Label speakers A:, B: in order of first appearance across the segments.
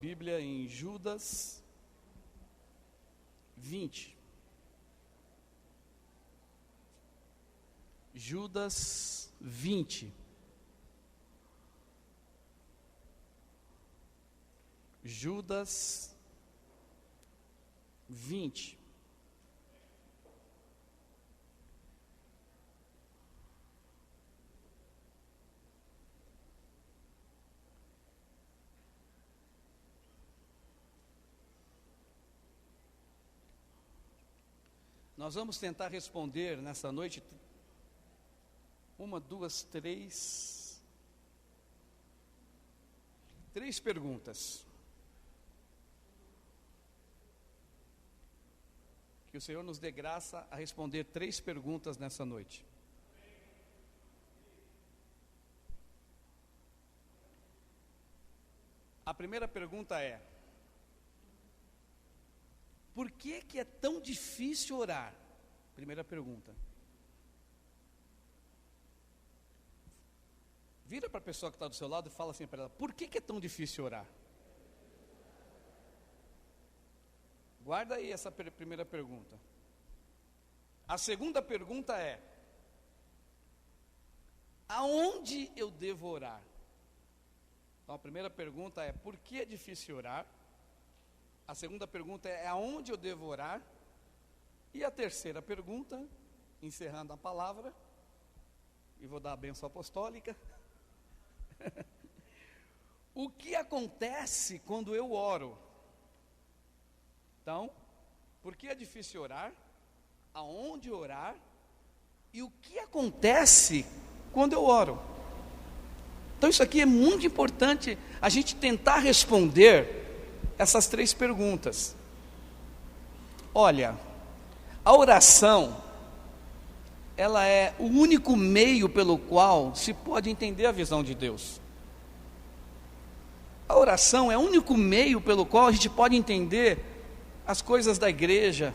A: Bíblia em Judas 20. Judas 20. Judas 20. Nós vamos tentar responder nessa noite três perguntas. Que o Senhor nos dê graça a responder três perguntas nessa noite. A primeira pergunta é: por que é tão difícil orar? Primeira pergunta. Vira para a pessoa que está do seu lado e fala assim para ela: por que é tão difícil orar? Guarda aí essa primeira pergunta. A segunda pergunta é: aonde eu devo orar? Então a primeira pergunta é: por que é difícil orar? A segunda pergunta é: aonde eu devo orar? E a terceira pergunta, encerrando a palavra, e vou dar a bênção apostólica. O que acontece quando eu oro? Então, por que é difícil orar? Aonde orar? E o que acontece quando eu oro? Então isso aqui é muito importante a gente tentar responder essas três perguntas. Olha, a oração, ela é o único meio pelo qual se pode entender a visão de Deus. A oração é o único meio pelo qual a gente pode entender as coisas da igreja,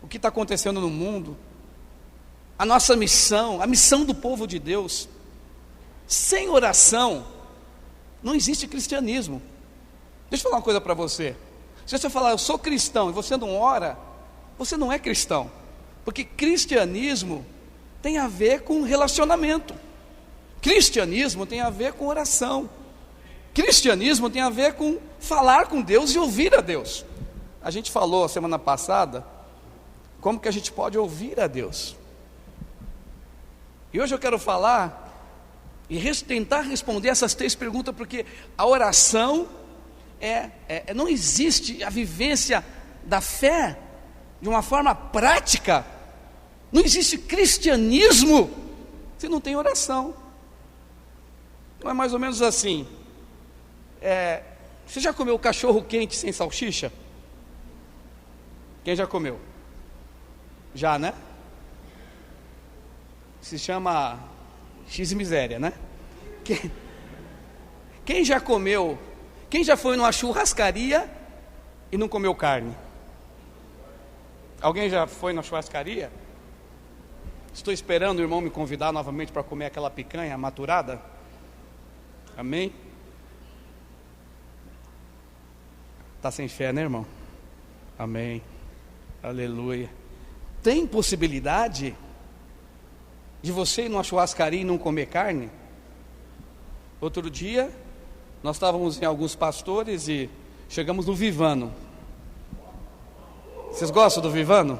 A: o que está acontecendo no mundo, a nossa missão, a missão do povo de Deus. Sem oração, não existe cristianismo. Deixa eu falar uma coisa para você. Se você falar, eu sou cristão, e você não ora, você não é cristão. Porque cristianismo tem a ver com relacionamento. Cristianismo tem a ver com oração. Cristianismo tem a ver com falar com Deus e ouvir a Deus. A gente falou semana passada como que a gente pode ouvir a Deus. E hoje eu quero falar e tentar responder essas três perguntas, porque a oração não existe a vivência da fé de uma forma prática. Não existe cristianismo se não tem oração. Não é mais ou menos assim? Você já comeu cachorro quente sem salsicha? Quem já comeu? Já, né? Se chama X-miséria, né? Quem já comeu? Quem já foi numa churrascaria e não comeu carne? Alguém já foi na churrascaria? Estou esperando o irmão me convidar novamente para comer aquela picanha maturada. Amém? Está sem fé, né, irmão? Amém. Aleluia. Tem possibilidade de você ir numa churrascaria e não comer carne? Outro dia nós estávamos em alguns pastores e chegamos no Vivano. Vocês gostam do Vivano?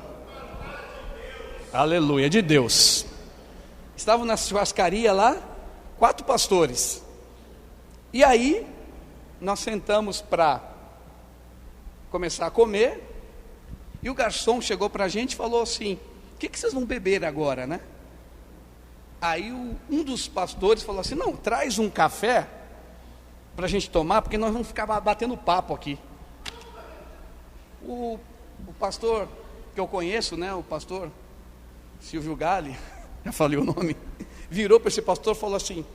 A: Aleluia, de Deus. Estavam na churrascaria lá, 4 pastores. E aí, nós sentamos para começar a comer. E o garçom chegou para a gente e falou assim: o que vocês vão beber agora, né? Aí um dos pastores falou assim: não, traz um café para a gente tomar, porque nós vamos ficar batendo papo aqui. O pastor que eu conheço, né, o pastor Silvio Galli, já falei o nome, virou para esse pastor e falou assim: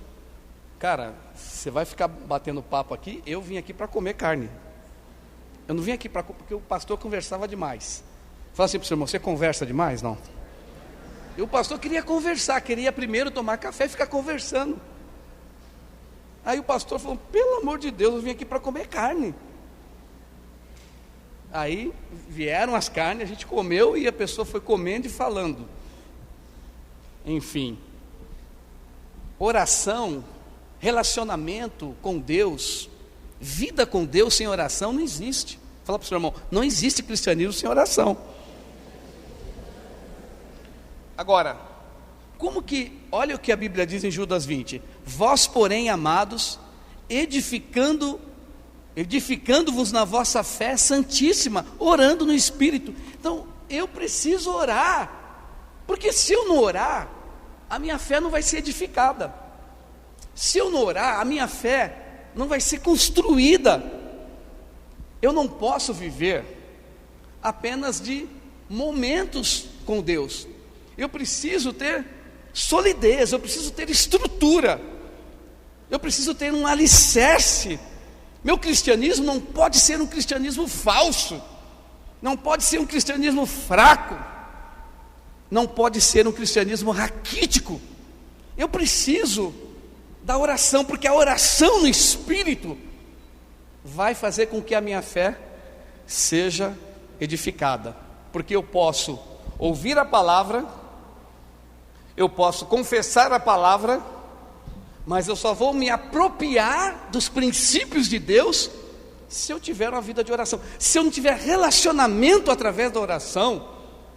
A: cara, você vai ficar batendo papo aqui? Eu vim aqui para comer carne. Eu não vim aqui porque o pastor conversava demais. Fala assim para o seu irmão: você conversa demais? Não. E o pastor queria conversar, queria primeiro tomar café e ficar conversando. Aí o pastor falou: pelo amor de Deus, eu vim aqui para comer carne. Aí vieram as carnes, a gente comeu e a pessoa foi comendo e falando. Enfim, oração, relacionamento com Deus, vida com Deus sem oração não existe. Fala para o seu irmão, não existe cristianismo sem oração. Agora, como que, olha o que a Bíblia diz em Judas 20: vós, porém, amados, edificando-vos na vossa fé santíssima, orando no Espírito. Então, eu preciso orar, porque se eu não orar, a minha fé não vai ser edificada. Se eu não orar, a minha fé não vai ser construída. Eu não posso viver apenas de momentos com Deus. Eu preciso ter solidez, eu preciso ter estrutura, eu preciso ter um alicerce. Meu cristianismo não pode ser um cristianismo falso, não pode ser um cristianismo fraco, não pode ser um cristianismo raquítico. Eu preciso da oração, porque a oração no Espírito vai fazer com que a minha fé seja edificada, porque eu posso ouvir a palavra, eu posso confessar a palavra, mas eu só vou me apropriar dos princípios de Deus se eu tiver uma vida de oração. Se eu não tiver relacionamento através da oração,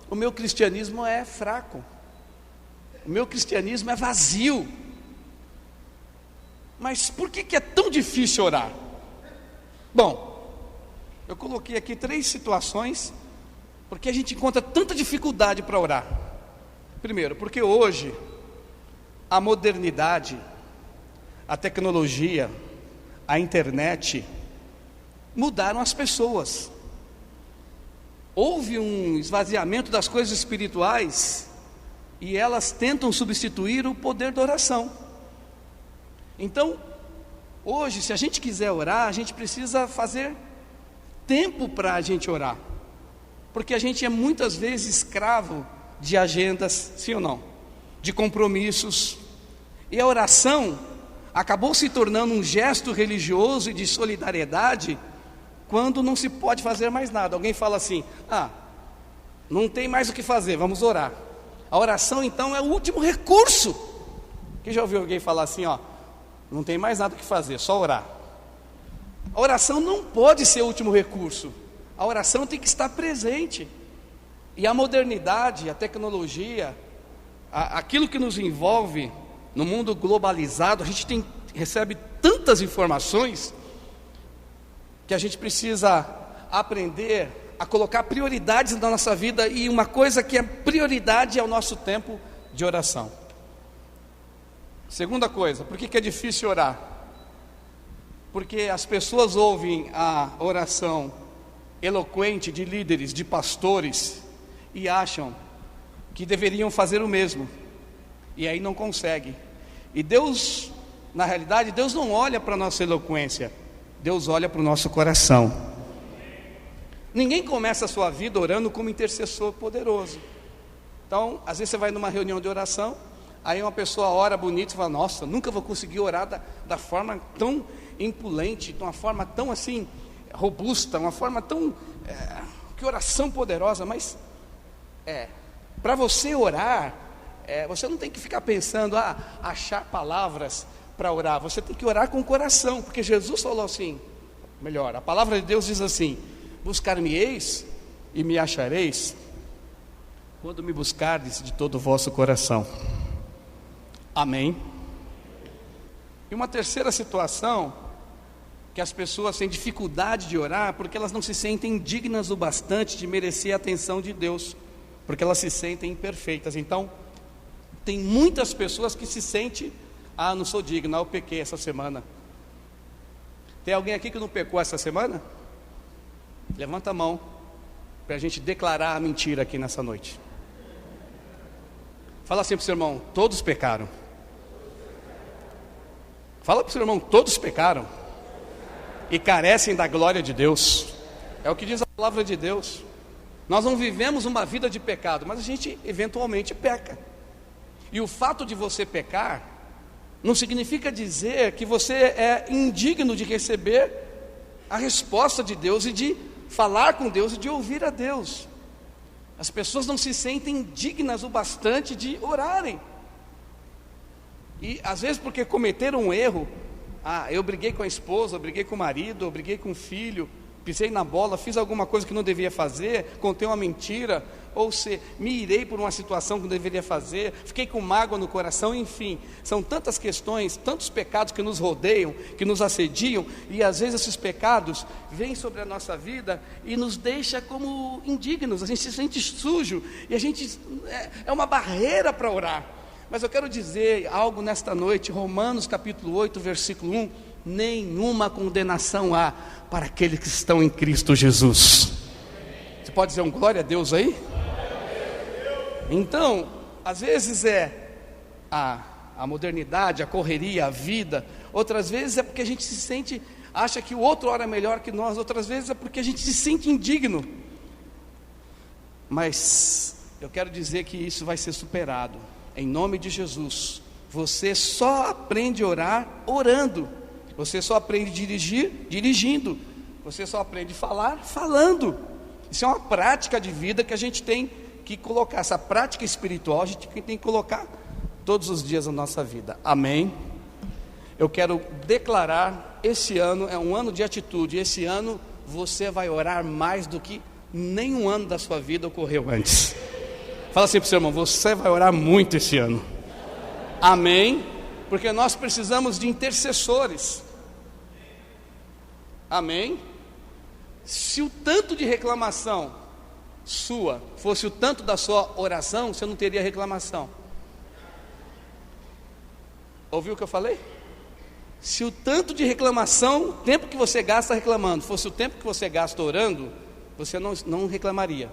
A: o meu cristianismo é fraco, o meu cristianismo é vazio. Mas por que é tão difícil orar? Bom, eu coloquei aqui 3 situações porque a gente encontra tanta dificuldade para orar. Primeiro, porque hoje a modernidade, a tecnologia, a internet mudaram as pessoas. Houve um esvaziamento das coisas espirituais e elas tentam substituir o poder da oração. Então, hoje, se a gente quiser orar, a gente precisa fazer tempo para a gente orar, porque a gente é muitas vezes escravo de agendas, sim ou não? De compromissos, e a oração acabou se tornando um gesto religioso e de solidariedade, quando não se pode fazer mais nada. Alguém fala assim, não tem mais o que fazer, vamos orar. A oração então é o último recurso. Quem já ouviu alguém falar assim, não tem mais nada o que fazer, só orar? A oração não pode ser o último recurso, a oração tem que estar presente. E a modernidade, a tecnologia, aquilo que nos envolve no mundo globalizado, a gente recebe tantas informações que a gente precisa aprender a colocar prioridades na nossa vida, e uma coisa que é prioridade é o nosso tempo de oração. Segunda coisa, por que é difícil orar? Porque as pessoas ouvem a oração eloquente de líderes, de pastores, e acham que deveriam fazer o mesmo, e aí não conseguem. E Deus, na realidade, Deus não olha para a nossa eloquência, Deus olha para o nosso coração. Ninguém começa a sua vida orando como intercessor poderoso. Então, às vezes você vai numa reunião de oração, aí uma pessoa ora bonito e fala, nossa, nunca vou conseguir orar da forma tão impulente, de uma forma tão assim, robusta, uma forma tão, que oração poderosa. Mas, para você orar, você não tem que ficar pensando, achar palavras para orar, você tem que orar com o coração, porque Jesus falou assim, melhor, a palavra de Deus diz assim, buscar-me-eis e me achareis, quando me buscardes de todo o vosso coração. Amém? E uma terceira situação, que as pessoas têm dificuldade de orar, porque elas não se sentem dignas o bastante de merecer a atenção de Deus, porque elas se sentem imperfeitas. Então, tem muitas pessoas que se sentem, não sou digno, eu pequei essa semana. Tem alguém aqui que não pecou essa semana? Levanta a mão, para a gente declarar a mentira aqui nessa noite. Fala assim para o seu irmão, todos pecaram. Fala para o seu irmão, todos pecaram e carecem da glória de Deus. É o que diz a palavra de Deus. Nós não vivemos uma vida de pecado, mas a gente eventualmente peca. E o fato de você pecar não significa dizer que você é indigno de receber a resposta de Deus e de falar com Deus e de ouvir a Deus. As pessoas não se sentem dignas o bastante de orarem. E às vezes porque cometeram um erro, eu briguei com a esposa, eu briguei com o marido, eu briguei com o filho, pisei na bola, fiz alguma coisa que não devia fazer, contei uma mentira, ou me irei por uma situação que não deveria fazer, fiquei com mágoa no coração, enfim, são tantas questões, tantos pecados que nos rodeiam, que nos assediam, e às vezes esses pecados vêm sobre a nossa vida e nos deixa como indignos, a gente se sente sujo, e a gente é uma barreira para orar. Mas eu quero dizer algo nesta noite, Romanos capítulo 8, versículo 1, nenhuma condenação há para aqueles que estão em Cristo Jesus. Você pode dizer um glória a Deus aí? Então, às vezes é a modernidade, a correria, a vida. Outras vezes é porque a gente se sente, acha que o outro ora melhor que nós. Outras vezes é porque a gente se sente indigno. Mas eu quero dizer que isso vai ser superado, em nome de Jesus. Você só aprende a orar orando. Você só aprende a dirigir dirigindo. Você só aprende a falar falando. Isso é uma prática de vida que a gente tem que colocar. Essa prática espiritual a gente tem que colocar todos os dias na nossa vida. Amém? Eu quero declarar, esse ano é um ano de atitude. Esse ano você vai orar mais do que nenhum ano da sua vida ocorreu antes. Fala assim para o seu irmão, você vai orar muito esse ano. Amém? Porque nós precisamos de intercessores. Amém? Se o tanto de reclamação sua fosse o tanto da sua oração, você não teria reclamação. Ouviu o que eu falei? Se o tanto de reclamação, o tempo que você gasta reclamando, fosse o tempo que você gasta orando, você não reclamaria.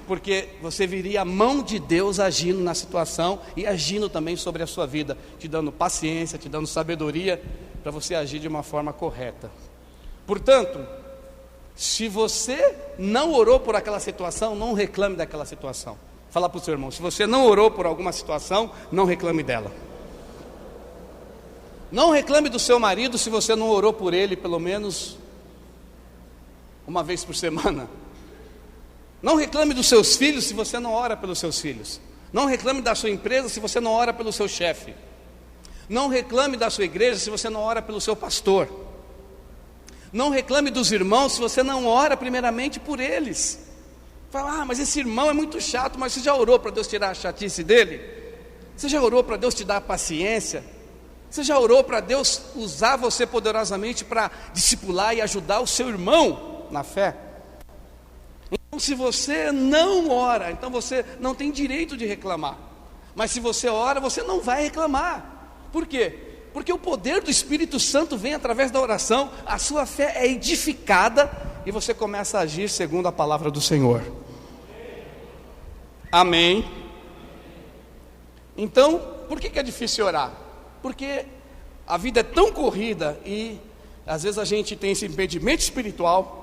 A: Porque você viria a mão de Deus agindo na situação e agindo também sobre a sua vida, te dando paciência, te dando sabedoria para você agir de uma forma correta. Portanto, se você não orou por aquela situação, não reclame daquela situação. Fala para o seu irmão, se você não orou por alguma situação, não reclame dela. Não reclame do seu marido se você não orou por ele pelo menos uma vez por semana. Não reclame dos seus filhos se você não ora pelos seus filhos. Não reclame da sua empresa se você não ora pelo seu chefe. Não reclame da sua igreja se você não ora pelo seu pastor. Não reclame dos irmãos se você não ora primeiramente por eles. Fala, mas esse irmão é muito chato, mas você já orou para Deus tirar a chatice dele? Você já orou para Deus te dar a paciência? Você já orou para Deus usar você poderosamente para discipular e ajudar o seu irmão na fé? Então, se você não ora, então você não tem direito de reclamar. Mas se você ora, você não vai reclamar. Por quê? Porque o poder do Espírito Santo vem através da oração, a sua fé é edificada e você começa a agir segundo a palavra do Senhor. Amém? Então, por que é difícil orar? Porque a vida é tão corrida e às vezes a gente tem esse impedimento espiritual,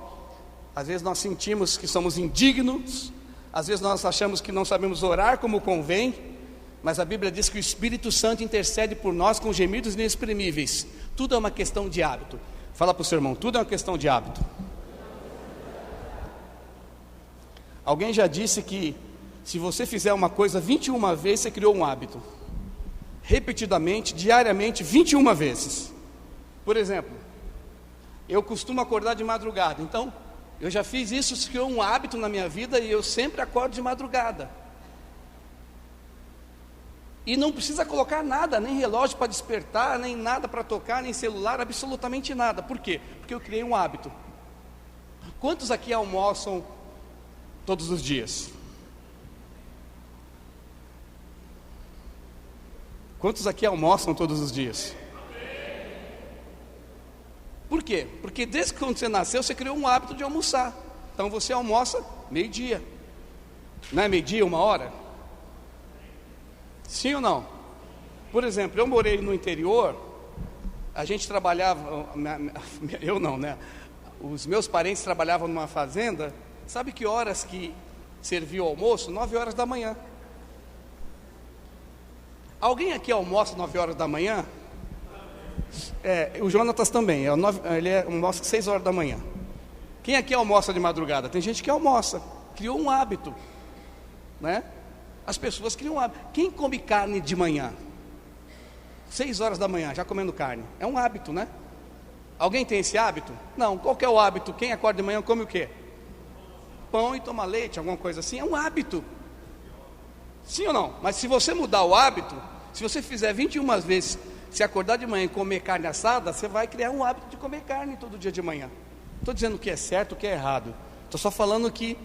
A: às vezes nós sentimos que somos indignos, às vezes nós achamos que não sabemos orar como convém. Mas a Bíblia diz que o Espírito Santo intercede por nós com gemidos inexprimíveis. Tudo é uma questão de hábito. Fala para o seu irmão, tudo é uma questão de hábito. Alguém já disse que se você fizer uma coisa 21 vezes, você criou um hábito. Repetidamente, diariamente, 21 vezes. Por exemplo, eu costumo acordar de madrugada. Então, eu já fiz isso, se criou um hábito na minha vida e eu sempre acordo de madrugada. E não precisa colocar nada, nem relógio para despertar, nem nada para tocar, nem celular, absolutamente nada. Por quê? Porque eu criei um hábito. Quantos aqui almoçam todos os dias? Quantos aqui almoçam todos os dias? Por quê? Porque desde que você nasceu, você criou um hábito de almoçar. Então você almoça meio-dia. Não é meio-dia, 1h? Sim ou não? Por exemplo, eu morei no interior, a gente trabalhava, eu não, né? Os meus parentes trabalhavam numa fazenda. Sabe que horas que servia o almoço? 9 horas da manhã. Alguém aqui almoça 9 horas da manhã? O Jonatas também, ele almoça 6 horas da manhã. Quem aqui almoça de madrugada? Tem gente que almoça, criou um hábito, né? As pessoas criam um hábito. Quem come carne de manhã? 6 horas da manhã, já comendo carne. É um hábito, né? Alguém tem esse hábito? Não. Qual que é o hábito? Quem acorda de manhã come o quê? Pão e toma leite, alguma coisa assim. É um hábito. Sim ou não? Mas se você mudar o hábito, se você fizer 21 vezes, se acordar de manhã e comer carne assada, você vai criar um hábito de comer carne todo dia de manhã. Não estou dizendo o que é certo, o que é errado. Estou só falando que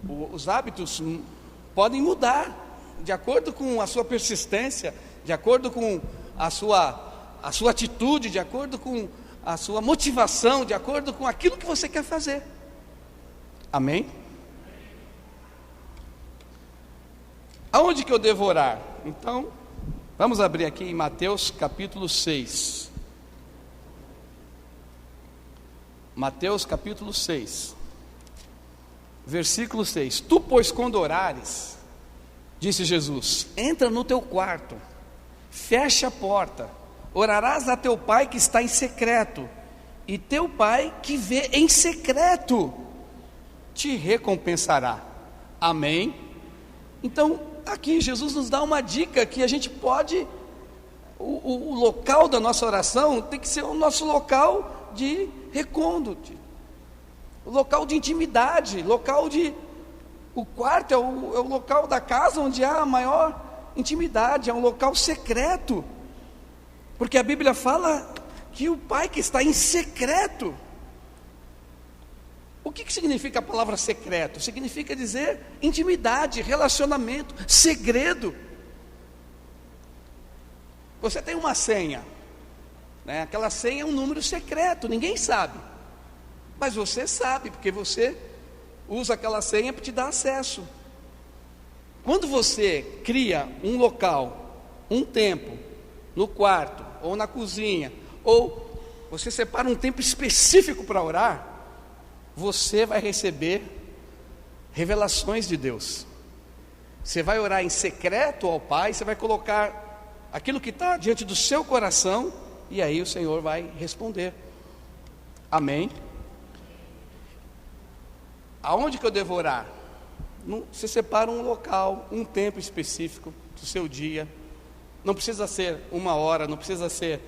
A: os hábitos podem mudar de acordo com a sua persistência, de acordo com a sua atitude, de acordo com a sua motivação, de acordo com aquilo que você quer fazer. Amém? Aonde que eu devo orar? Então, vamos abrir aqui em Mateus capítulo 6. Mateus capítulo 6, versículo 6. Tu, pois, quando orares, disse Jesus, entra no teu quarto, fecha a porta, orarás a teu pai que está em secreto, e teu pai que vê em secreto te recompensará. Amém? Então, aqui Jesus nos dá uma dica que a gente pode, o local da nossa oração tem que ser o nosso local de recôndito, o local de intimidade, o quarto é o local da casa onde há a maior intimidade, é um local secreto, porque a Bíblia fala que o Pai que está em secreto. O que significa a palavra secreto? Significa dizer intimidade, relacionamento, segredo. Você tem uma senha, né? Aquela senha é um número secreto, ninguém sabe, mas você sabe, porque você usa aquela senha para te dar acesso. Quando você cria um local, um tempo, no quarto, ou na cozinha, ou você separa um tempo específico para orar, você vai receber revelações de Deus. Você vai orar em secreto ao Pai, você vai colocar aquilo que está diante do seu coração, e aí o Senhor vai responder. Amém? Aonde que eu devo orar? Você separa um local, um tempo específico do seu dia. Não precisa ser 1 hora, não precisa ser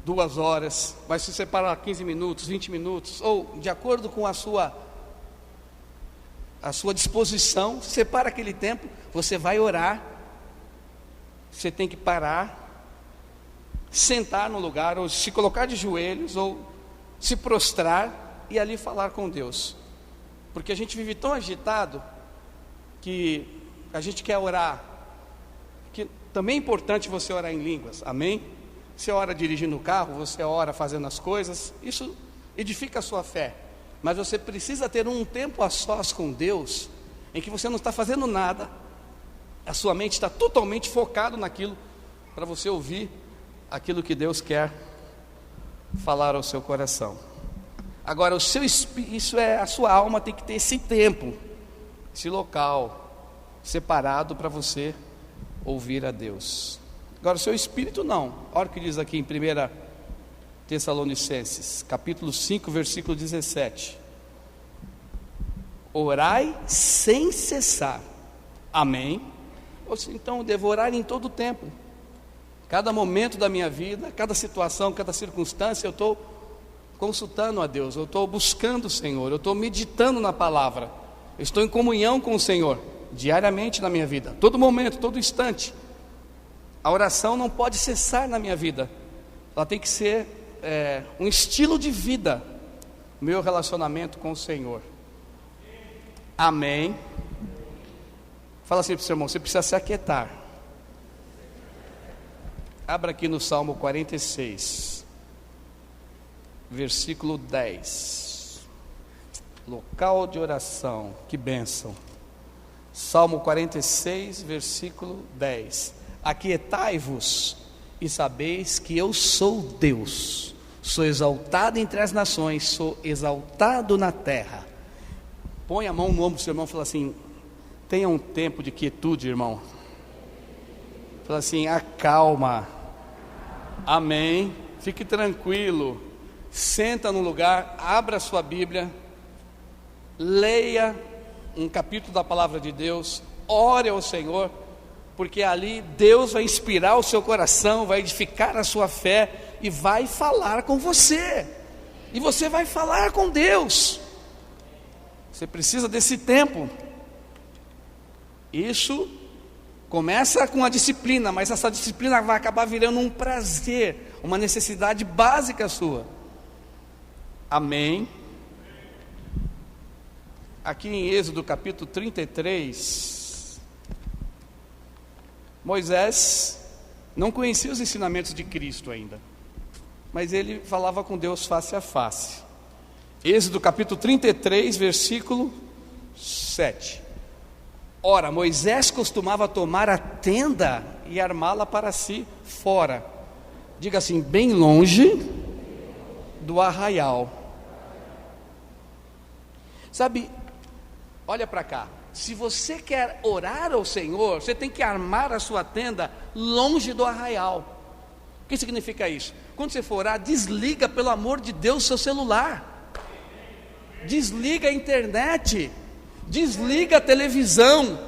A: 2 horas, mas se separa 15 minutos, 20 minutos, ou de acordo com a sua disposição, separa aquele tempo, você vai orar. Você tem que parar, sentar no lugar, ou se colocar de joelhos, ou se prostrar e ali falar com Deus, porque a gente vive tão agitado que a gente quer orar, que também é importante você orar em línguas, amém? Você ora dirigindo o carro, você ora fazendo as coisas, isso edifica a sua fé, mas você precisa ter um tempo a sós com Deus, em que você não está fazendo nada, a sua mente está totalmente focado naquilo, para você ouvir aquilo que Deus quer falar ao seu coração. Agora, a sua alma tem que ter esse tempo, esse local separado para você ouvir a Deus. Agora, o seu espírito não. Olha o que diz aqui em 1 Tessalonicenses, capítulo 5, versículo 17. Orai sem cessar. Amém? Então, eu devo orar em todo o tempo. Cada momento da minha vida, cada situação, cada circunstância, eu estou consultando a Deus, eu estou buscando o Senhor, eu estou meditando na palavra, eu estou em comunhão com o Senhor, diariamente na minha vida, todo momento, todo instante. A oração não pode cessar na minha vida, ela tem que ser um estilo de vida, meu relacionamento com o Senhor. Amém? Fala assim para o seu irmão, você precisa se aquietar. Abra aqui no Salmo 46, versículo 10. Local de oração, que bênção. Salmo 46, versículo 10. Aquietai-vos e sabeis que eu sou Deus, sou exaltado entre as nações, sou exaltado na terra. Põe a mão no ombro do seu irmão e fala assim: tenha um tempo de quietude, irmão. Fala assim: acalma. Amém. Fique tranquilo. senta no lugar, abra a sua Bíblia, leia um capítulo da palavra de Deus, ore ao Senhor, porque ali Deus vai inspirar o seu coração, vai edificar a sua fé e vai falar com você, e você vai falar com Deus. Você precisa desse tempo. Isso começa com a disciplina, mas essa disciplina vai acabar virando um prazer, uma necessidade básica sua. Amém? Aqui em Êxodo capítulo 33, Moisés não conhecia os ensinamentos de Cristo ainda, mas ele falava com Deus face a face. Êxodo capítulo 33, versículo 7. Ora, Moisés costumava tomar a tenda e armá-la para si fora, diga assim, bem longe do arraial. Sabe, olha para cá, se você quer orar ao Senhor, você tem que armar a sua tenda longe do arraial. O que significa isso? Quando você for orar, desliga, pelo amor de Deus, seu celular, desliga a internet, desliga a televisão,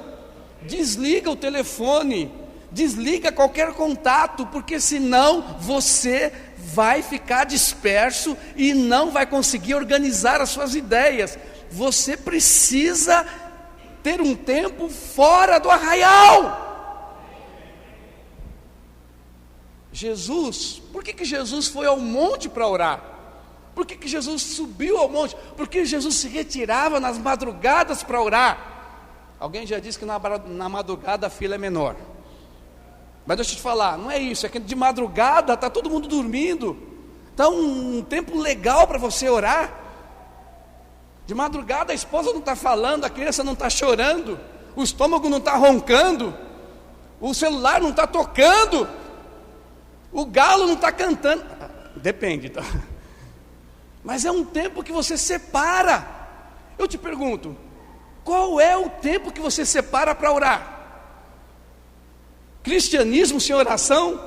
A: desliga o telefone, desliga qualquer contato, porque senão você vai ficar disperso e não vai conseguir organizar as suas ideias. Você precisa ter um tempo fora do arraial. Jesus, por que Jesus foi ao monte para orar? Por que Jesus subiu ao monte? Porque Jesus se retirava nas madrugadas para orar. Alguém já disse que na madrugada a fila é menor. Mas deixa eu te falar, não é isso, é que de madrugada está todo mundo dormindo. Está um tempo legal para você orar. De madrugada a esposa não está falando, a criança não está chorando, o estômago não está roncando, o celular não está tocando, o galo não está cantando. Depende, tá? Mas é um tempo que você separa. Eu te pergunto, qual é o tempo que você separa para orar? Cristianismo sem oração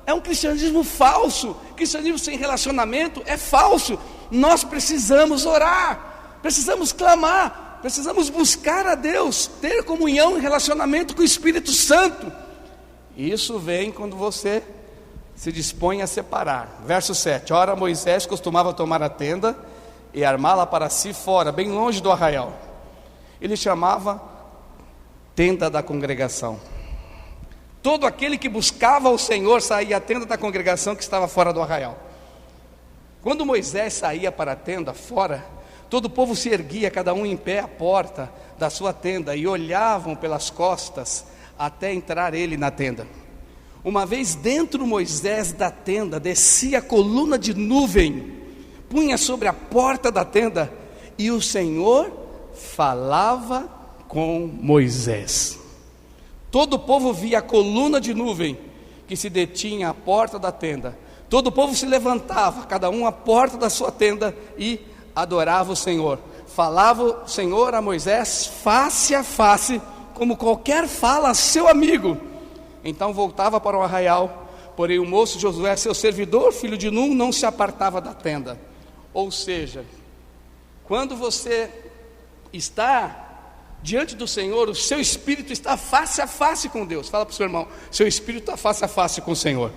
A: é um cristianismo falso. Cristianismo sem relacionamento é falso. Nós precisamos orar, precisamos clamar, precisamos buscar a Deus, ter comunhão e relacionamento com o Espírito Santo. Isso vem quando você se dispõe a separar. Verso 7. Ora, Moisés costumava tomar a tenda e armá-la para si fora, bem longe do arraial. Ele chamava tenda da congregação. Todo aquele que buscava o Senhor saía à tenda da congregação que estava fora do arraial. Quando Moisés saía para a tenda fora, todo o povo se erguia, cada um em pé à porta da sua tenda, e olhavam pelas costas até entrar ele na tenda. Uma vez dentro Moisés da tenda, descia a coluna de nuvem, punha sobre a porta da tenda, e o Senhor falava com Moisés. Todo o povo via a coluna de nuvem que se detinha à porta da tenda. Todo o povo se levantava, cada um à porta da sua tenda, e adorava o Senhor. Falava o Senhor a Moisés face a face, como qualquer fala a seu amigo. Então voltava para o arraial, porém o moço Josué, seu servidor, filho de Nun, não se apartava da tenda. Ou seja, quando você está diante do Senhor, o seu espírito está face a face com Deus. Fala para o seu irmão, seu espírito está face a face com o Senhor.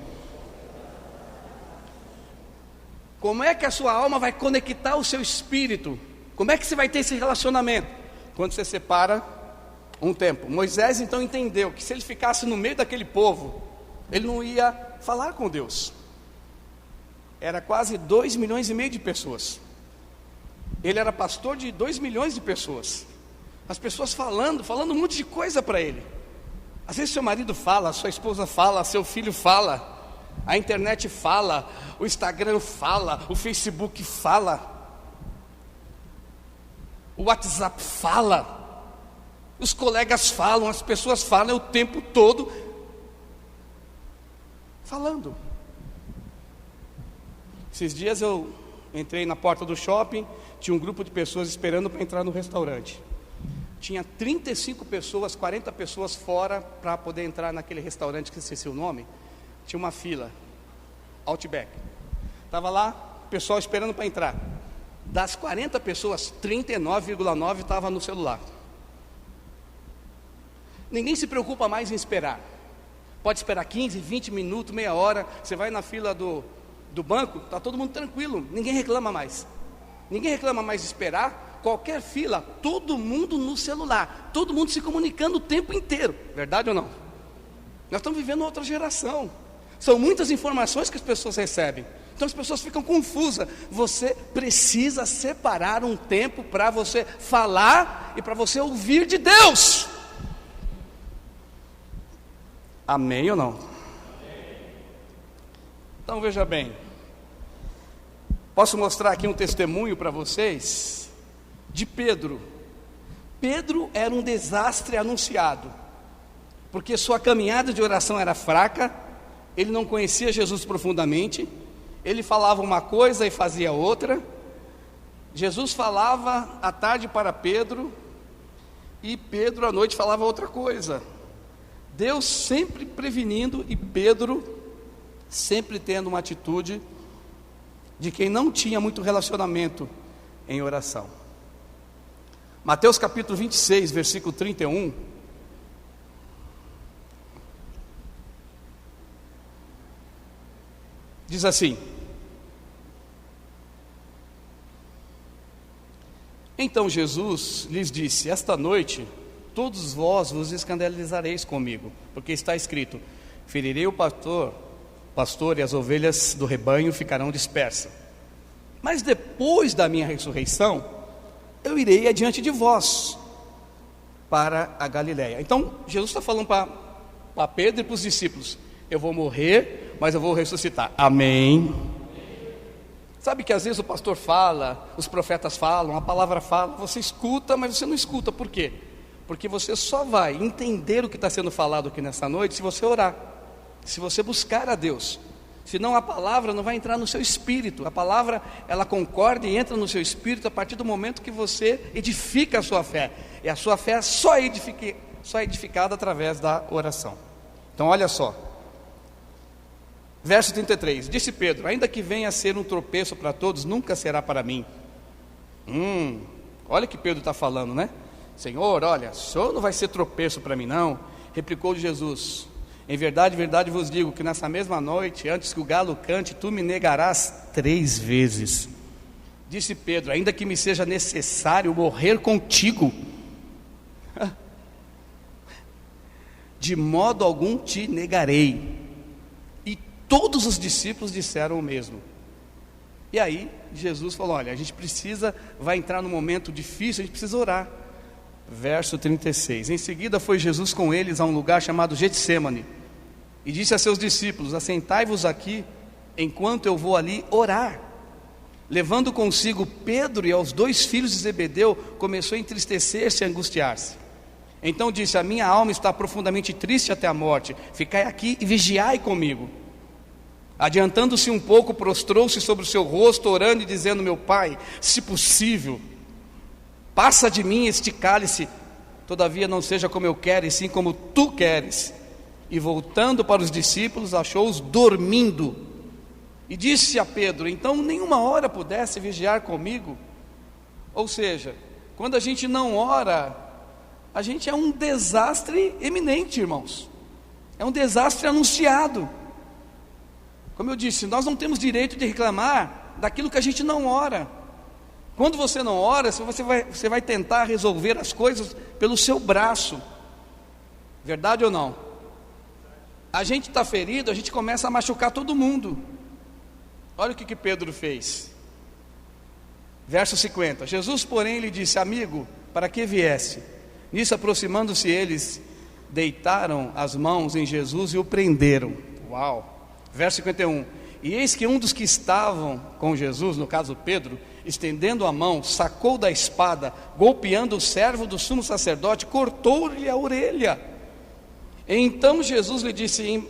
A: Como é que a sua alma vai conectar o seu espírito? Como é que você vai ter esse relacionamento? Quando você separa um tempo. Moisés então entendeu que se ele ficasse no meio daquele povo, ele não ia falar com Deus. Era quase 2,5 milhões de pessoas. Ele era pastor de 2 milhões de pessoas. As pessoas falando um monte de coisa para ele. Às vezes seu marido fala, sua esposa fala, seu filho fala, a internet fala, o Instagram fala, o Facebook fala, o WhatsApp fala, os colegas falam, as pessoas falam o tempo todo falando. Esses dias eu entrei na porta do shopping, tinha um grupo de pessoas esperando para entrar no restaurante. Tinha 35 pessoas, 40 pessoas fora para poder entrar naquele restaurante que eu esqueci o nome. Tinha uma fila, Outback. Estava lá pessoal esperando para entrar. Das 40 pessoas, 39,9 estavam no celular. Ninguém se preocupa mais em esperar. Pode esperar 15, 20 minutos, meia hora. Você vai na fila do banco, está todo mundo tranquilo, ninguém reclama mais. Ninguém reclama mais de esperar. Qualquer fila, todo mundo no celular, todo mundo se comunicando o tempo inteiro. Verdade ou não? Nós estamos vivendo outra geração. São muitas informações que as pessoas recebem. Então as pessoas ficam confusas. Você precisa separar um tempo para você falar e para você ouvir de Deus. Amém ou não? Então veja bem. Posso mostrar aqui um testemunho para vocês de Pedro. Pedro era um desastre anunciado, porque sua caminhada de oração era fraca, ele não conhecia Jesus profundamente, ele falava uma coisa e fazia outra. Jesus falava à tarde para Pedro, e Pedro à noite falava outra coisa. Deus sempre prevenindo, e Pedro sempre tendo uma atitude de quem não tinha muito relacionamento em oração. Mateus capítulo 26, versículo 31. Diz assim: então Jesus lhes disse: esta noite todos vós vos escandalizareis comigo, porque está escrito: ferirei o pastor, e as ovelhas do rebanho ficarão dispersas. Mas depois da minha ressurreição, eu irei adiante de vós para a Galileia. Então Jesus está falando para Pedro e para os discípulos: eu vou morrer, mas eu vou ressuscitar. Amém. Sabe que às vezes o pastor fala, os profetas falam, a palavra fala, você escuta, mas você não escuta. Por quê? Porque você só vai entender o que está sendo falado aqui nessa noite se você orar, se você buscar a Deus. Senão a palavra não vai entrar no seu espírito. A palavra, ela concorda e entra no seu espírito a partir do momento que você edifica a sua fé. E a sua fé só é edificada através da oração. Então olha só, verso 33, disse Pedro: ainda que venha a ser um tropeço para todos, nunca será para mim. Olha o que Pedro está falando, né? Senhor, olha, o senhor não vai ser tropeço para mim não. Replicou Jesus: em verdade, verdade vos digo que nessa mesma noite, antes que o galo cante, tu me negarás 3 vezes. Disse Pedro: ainda que me seja necessário morrer contigo, de modo algum te negarei. E todos os discípulos disseram o mesmo. E aí Jesus falou: olha, a gente vai entrar num momento difícil, a gente precisa orar. Verso 36, em seguida foi Jesus com eles a um lugar chamado Getsêmani, e disse a seus discípulos: assentai-vos aqui, enquanto eu vou ali orar. Levando consigo Pedro e aos 2 filhos de Zebedeu, começou a entristecer-se e angustiar-se. Então disse: a minha alma está profundamente triste até a morte, ficai aqui e vigiai comigo. Adiantando-se um pouco, prostrou-se sobre o seu rosto, orando e dizendo: meu Pai, se possível, passa de mim este cálice, todavia não seja como eu quero, e sim como tu queres. E voltando para os discípulos, achou-os dormindo. E disse a Pedro: então nenhuma hora pudesse vigiar comigo? Ou seja, quando a gente não ora, a gente é um desastre eminente, irmãos. É um desastre anunciado. Como eu disse, nós não temos direito de reclamar daquilo que a gente não ora. Quando você não ora, você vai tentar resolver as coisas pelo seu braço. Verdade ou não? A gente está ferido, a gente começa a machucar todo mundo. Olha o que Pedro fez. Verso 50. Jesus, porém, lhe disse: amigo, para que viesse? Nisso, aproximando-se eles, deitaram as mãos em Jesus e o prenderam. Uau! Verso 51. E eis que um dos que estavam com Jesus, no caso Pedro, estendendo a mão, sacou da espada, golpeando o servo do sumo sacerdote, cortou-lhe a orelha. Então Jesus lhe disse: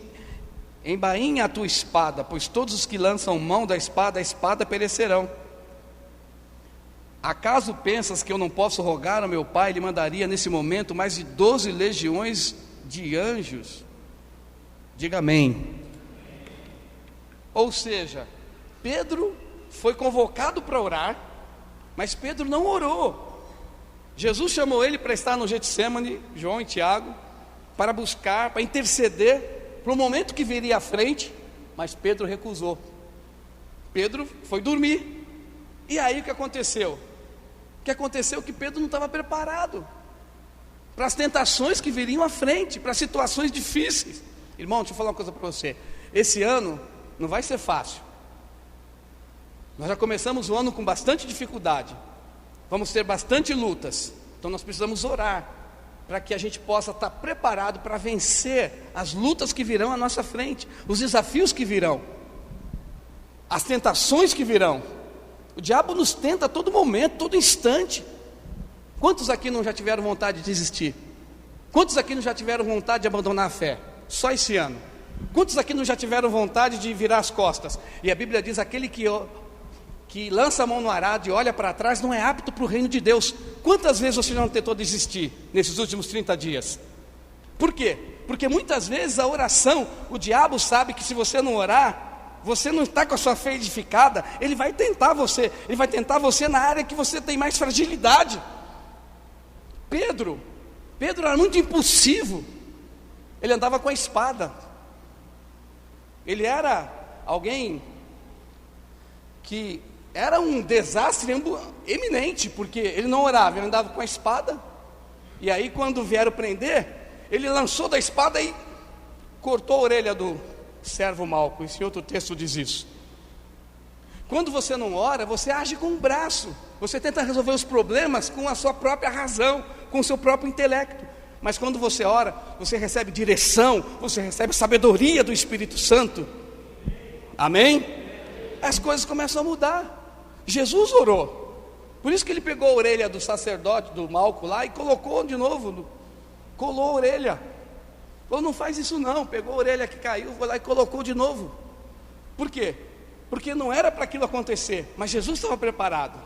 A: embainha a tua espada, pois todos os que lançam mão da espada, a espada perecerão. Acaso pensas que eu não posso rogar ao meu Pai, lhe mandaria nesse momento mais de 12 legiões de anjos? Diga amém. Ou seja, Pedro foi convocado para orar, mas Pedro não orou. Jesus chamou ele para estar no Getsemane, João e Tiago, para buscar, para interceder para o momento que viria à frente, mas Pedro recusou. Pedro foi dormir. E aí o que aconteceu? O que aconteceu é que Pedro não estava preparado para as tentações que viriam à frente, para situações difíceis. Irmão, deixa eu falar uma coisa para você. Esse ano não vai ser fácil. Nós já começamos o ano com bastante dificuldade. Vamos ter bastante lutas. Então nós precisamos orar para que a gente possa estar preparado para vencer as lutas que virão à nossa frente, os desafios que virão, as tentações que virão. O diabo nos tenta a todo momento, todo instante. Quantos aqui não já tiveram vontade de desistir? Quantos aqui não já tiveram vontade de abandonar a fé? Só esse ano. Quantos aqui não já tiveram vontade de virar as costas? E a Bíblia diz: aquele que lança a mão no arado e olha para trás não é apto para o reino de Deus. Quantas vezes você já não tentou desistir nesses últimos 30 dias? Por quê? Porque muitas vezes a oração, o diabo sabe que se você não orar, você não está com a sua fé edificada, ele vai tentar você na área que você tem mais fragilidade. Pedro era muito impulsivo, ele andava com a espada, ele era alguém que era um desastre eminente, porque ele não orava, ele andava com a espada, e aí quando vieram prender, ele lançou da espada e cortou a orelha do servo Malco. Esse outro texto diz isso. Quando você não ora, você age com o braço, você tenta resolver os problemas com a sua própria razão, com o seu próprio intelecto. Mas quando você ora, você recebe direção, você recebe sabedoria do Espírito Santo. Amém? As coisas começam a mudar. Jesus orou, por isso que ele pegou a orelha do sacerdote, do Malco lá, e colocou de novo, colou a orelha. Falou: não faz isso não. Pegou a orelha que caiu, foi lá e colocou de novo. Por quê? Porque não era para aquilo acontecer, mas Jesus estava preparado.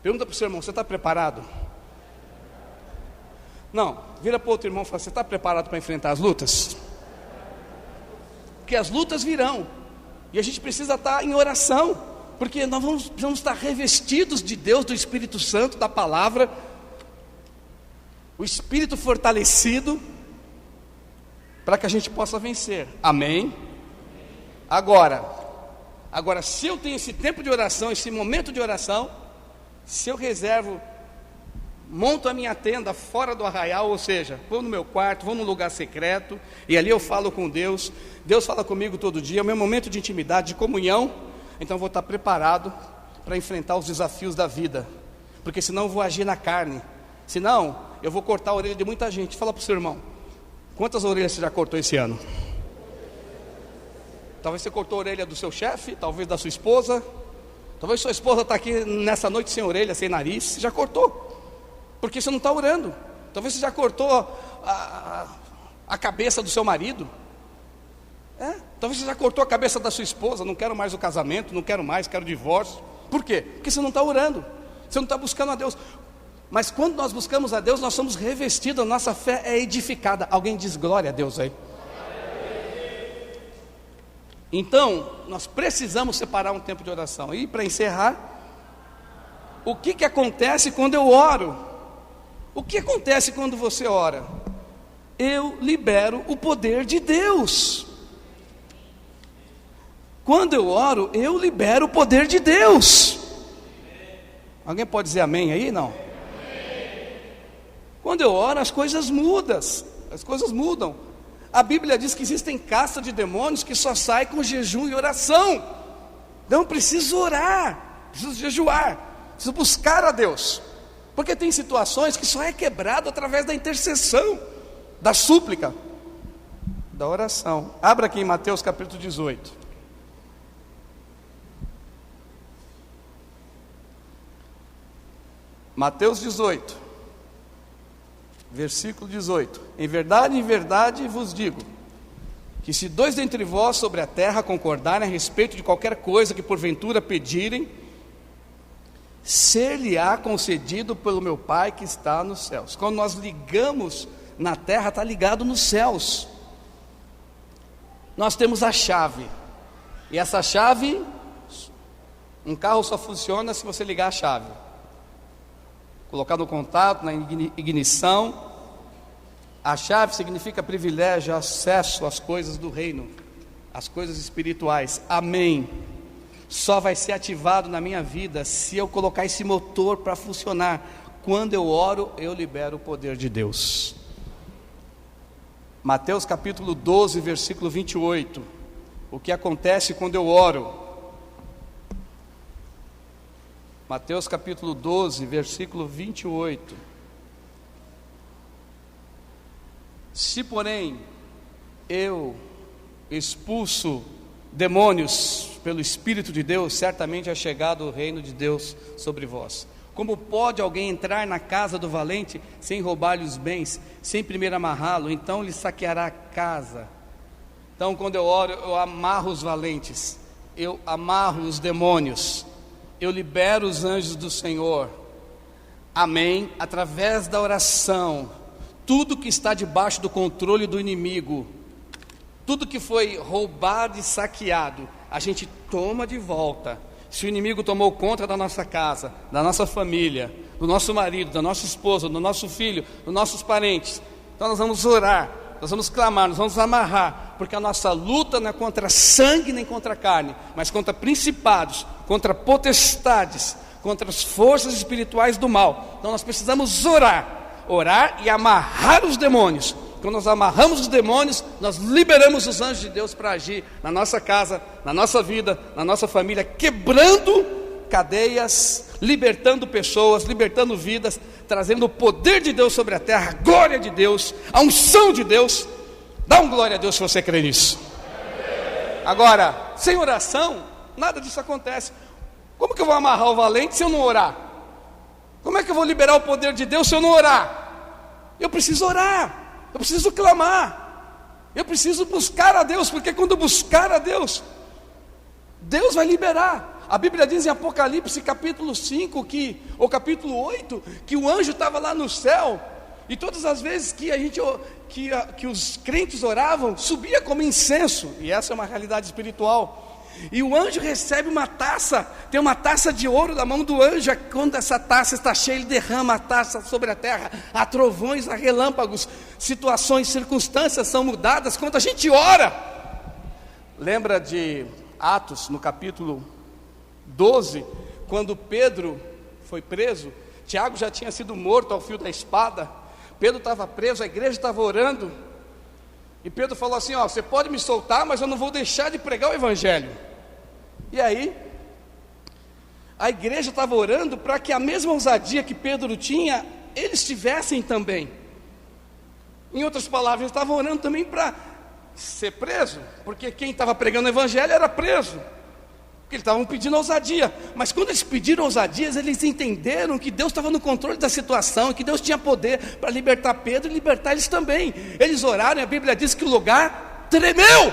A: Pergunta para o seu irmão: você está preparado? Não, vira para o outro irmão e fala: você está preparado para enfrentar as lutas? Porque as lutas virão, e a gente precisa estar em oração, porque nós vamos estar revestidos de Deus, do Espírito Santo, da palavra, o Espírito fortalecido, para que a gente possa vencer. Amém? Agora, se eu tenho esse tempo de oração, esse momento de oração, se eu reservo, monto a minha tenda fora do arraial, ou seja, vou no meu quarto, vou num lugar secreto, e ali eu falo com Deus, Deus fala comigo todo dia, é o meu momento de intimidade, de comunhão, então eu vou estar preparado para enfrentar os desafios da vida, porque senão eu vou agir na carne, senão eu vou cortar a orelha de muita gente. Fala para o seu irmão: quantas orelhas você já cortou esse ano? Talvez você cortou a orelha do seu chefe, talvez da sua esposa, talvez sua esposa está aqui nessa noite sem orelha, sem nariz, você já cortou, porque você não está orando. Talvez você já cortou a cabeça do seu marido, talvez você já cortou a cabeça da sua esposa: não quero mais o casamento, não quero mais, quero o divórcio. Por quê? Porque você não está orando, você não está buscando a Deus. Mas quando nós buscamos a Deus, nós somos revestidos, a nossa fé é edificada. Alguém diz glória a Deus aí? Então, nós precisamos separar um tempo de oração. E para encerrar, o que acontece quando eu oro? O que acontece quando você ora? Eu libero o poder de Deus. Quando eu oro, eu libero o poder de Deus. Alguém pode dizer amém aí? Não? Quando eu oro, as coisas mudam. A Bíblia diz que existem castas de demônios que só saem com jejum e oração. Então eu preciso orar, preciso jejuar, preciso buscar a Deus, porque tem situações que só é quebrado através da intercessão, da súplica, da oração. Abra aqui em Mateus capítulo 18. Mateus 18, versículo 18: em verdade vos digo, que se dois dentre vós sobre a terra concordarem a respeito de qualquer coisa que porventura pedirem, ser-lhe-á concedido pelo meu Pai que está nos céus. Quando nós ligamos na terra, está ligado nos céus. Nós temos a chave, e essa chave Um carro só funciona se você ligar a chave, colocar no contato, na ignição. A chave significa privilégio, acesso às coisas do reino, às coisas espirituais. Amém. Só vai ser ativado na minha vida se eu colocar esse motor para funcionar. Quando eu oro, eu libero o poder de Deus. Mateus capítulo 12, versículo 28. O que acontece quando eu oro? Mateus capítulo 12, versículo 28. Se porém eu expulso demônios pelo Espírito de Deus, certamente é chegado o reino de Deus sobre vós. Como pode alguém entrar na casa do valente sem roubar-lhe os bens, sem primeiro amarrá-lo? Então lhe saqueará a casa. Então, quando eu oro, eu amarro os valentes, eu amarro os demônios, eu libero os anjos do Senhor. Amém? Através da oração, tudo que está debaixo do controle do inimigo, tudo que foi roubado e saqueado, a gente toma de volta. Se o inimigo tomou conta da nossa casa, da nossa família, do nosso marido, da nossa esposa, do nosso filho, dos nossos parentes, então nós vamos orar, nós vamos clamar, nós vamos amarrar, porque a nossa luta não é contra sangue nem contra carne, mas contra principados, contra potestades, contra as forças espirituais do mal. Então nós precisamos orar e amarrar os demônios. Quando nós amarramos os demônios, nós liberamos os anjos de Deus para agir na nossa casa, na nossa vida, na nossa família, quebrando cadeias, libertando pessoas, libertando vidas, trazendo o poder de Deus sobre a terra, a glória de Deus, a unção de Deus. Dá um glória a Deus se você crê nisso. Agora, sem oração, nada disso acontece. Como que eu vou amarrar o valente se eu não orar? Como é que eu vou liberar o poder de Deus se eu não orar? Eu preciso orar. Eu preciso clamar, eu preciso buscar a Deus, porque quando eu buscar a Deus, Deus vai liberar. A Bíblia diz em Apocalipse capítulo 5, ou capítulo 8, que o anjo estava lá no céu, e todas as vezes que os crentes oravam, subia como incenso, e essa é uma realidade espiritual. E o anjo recebe uma taça, tem uma taça de ouro na mão do anjo. Quando essa taça está cheia, ele derrama a taça sobre a terra. Há trovões, há relâmpagos, situações, circunstâncias são mudadas quando a gente ora. Lembra de Atos, no capítulo 12, quando Pedro foi preso? Tiago já tinha sido morto ao fio da espada. Pedro estava preso, a igreja estava orando. E Pedro falou assim: você pode me soltar, mas eu não vou deixar de pregar o evangelho. E aí, a igreja estava orando para que a mesma ousadia que Pedro tinha, eles tivessem também. Em outras palavras, eles estavam orando também para ser preso, porque quem estava pregando o evangelho era preso, porque eles estavam pedindo ousadia. Mas quando eles pediram ousadias, eles entenderam que Deus estava no controle da situação, que Deus tinha poder para libertar Pedro e libertar eles também. Eles oraram e a Bíblia diz que o lugar tremeu.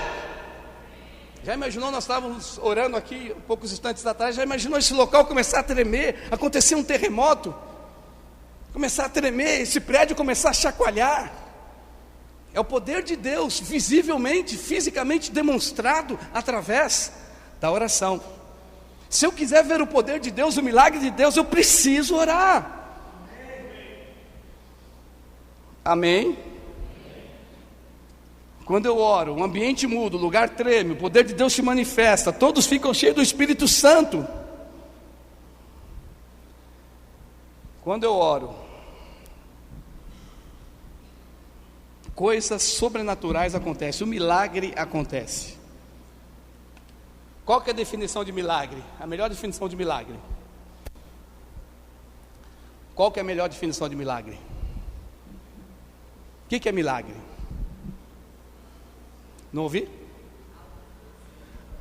A: Já imaginou, nós estávamos orando aqui poucos instantes atrás, já imaginou esse local começar a tremer, acontecer um terremoto, começar a tremer, esse prédio começar a chacoalhar? É o poder de Deus, visivelmente, fisicamente demonstrado através da oração. Se eu quiser ver o poder de Deus, o milagre de Deus, eu preciso orar. Amém? Quando eu oro, o ambiente muda, o lugar treme, o poder de Deus se manifesta, todos ficam cheios do Espírito Santo. Quando eu oro, coisas sobrenaturais acontecem, o milagre acontece. Qual que é a definição de milagre? A melhor definição de milagre. Qual que é a melhor definição de milagre? O que é milagre? Não ouvi?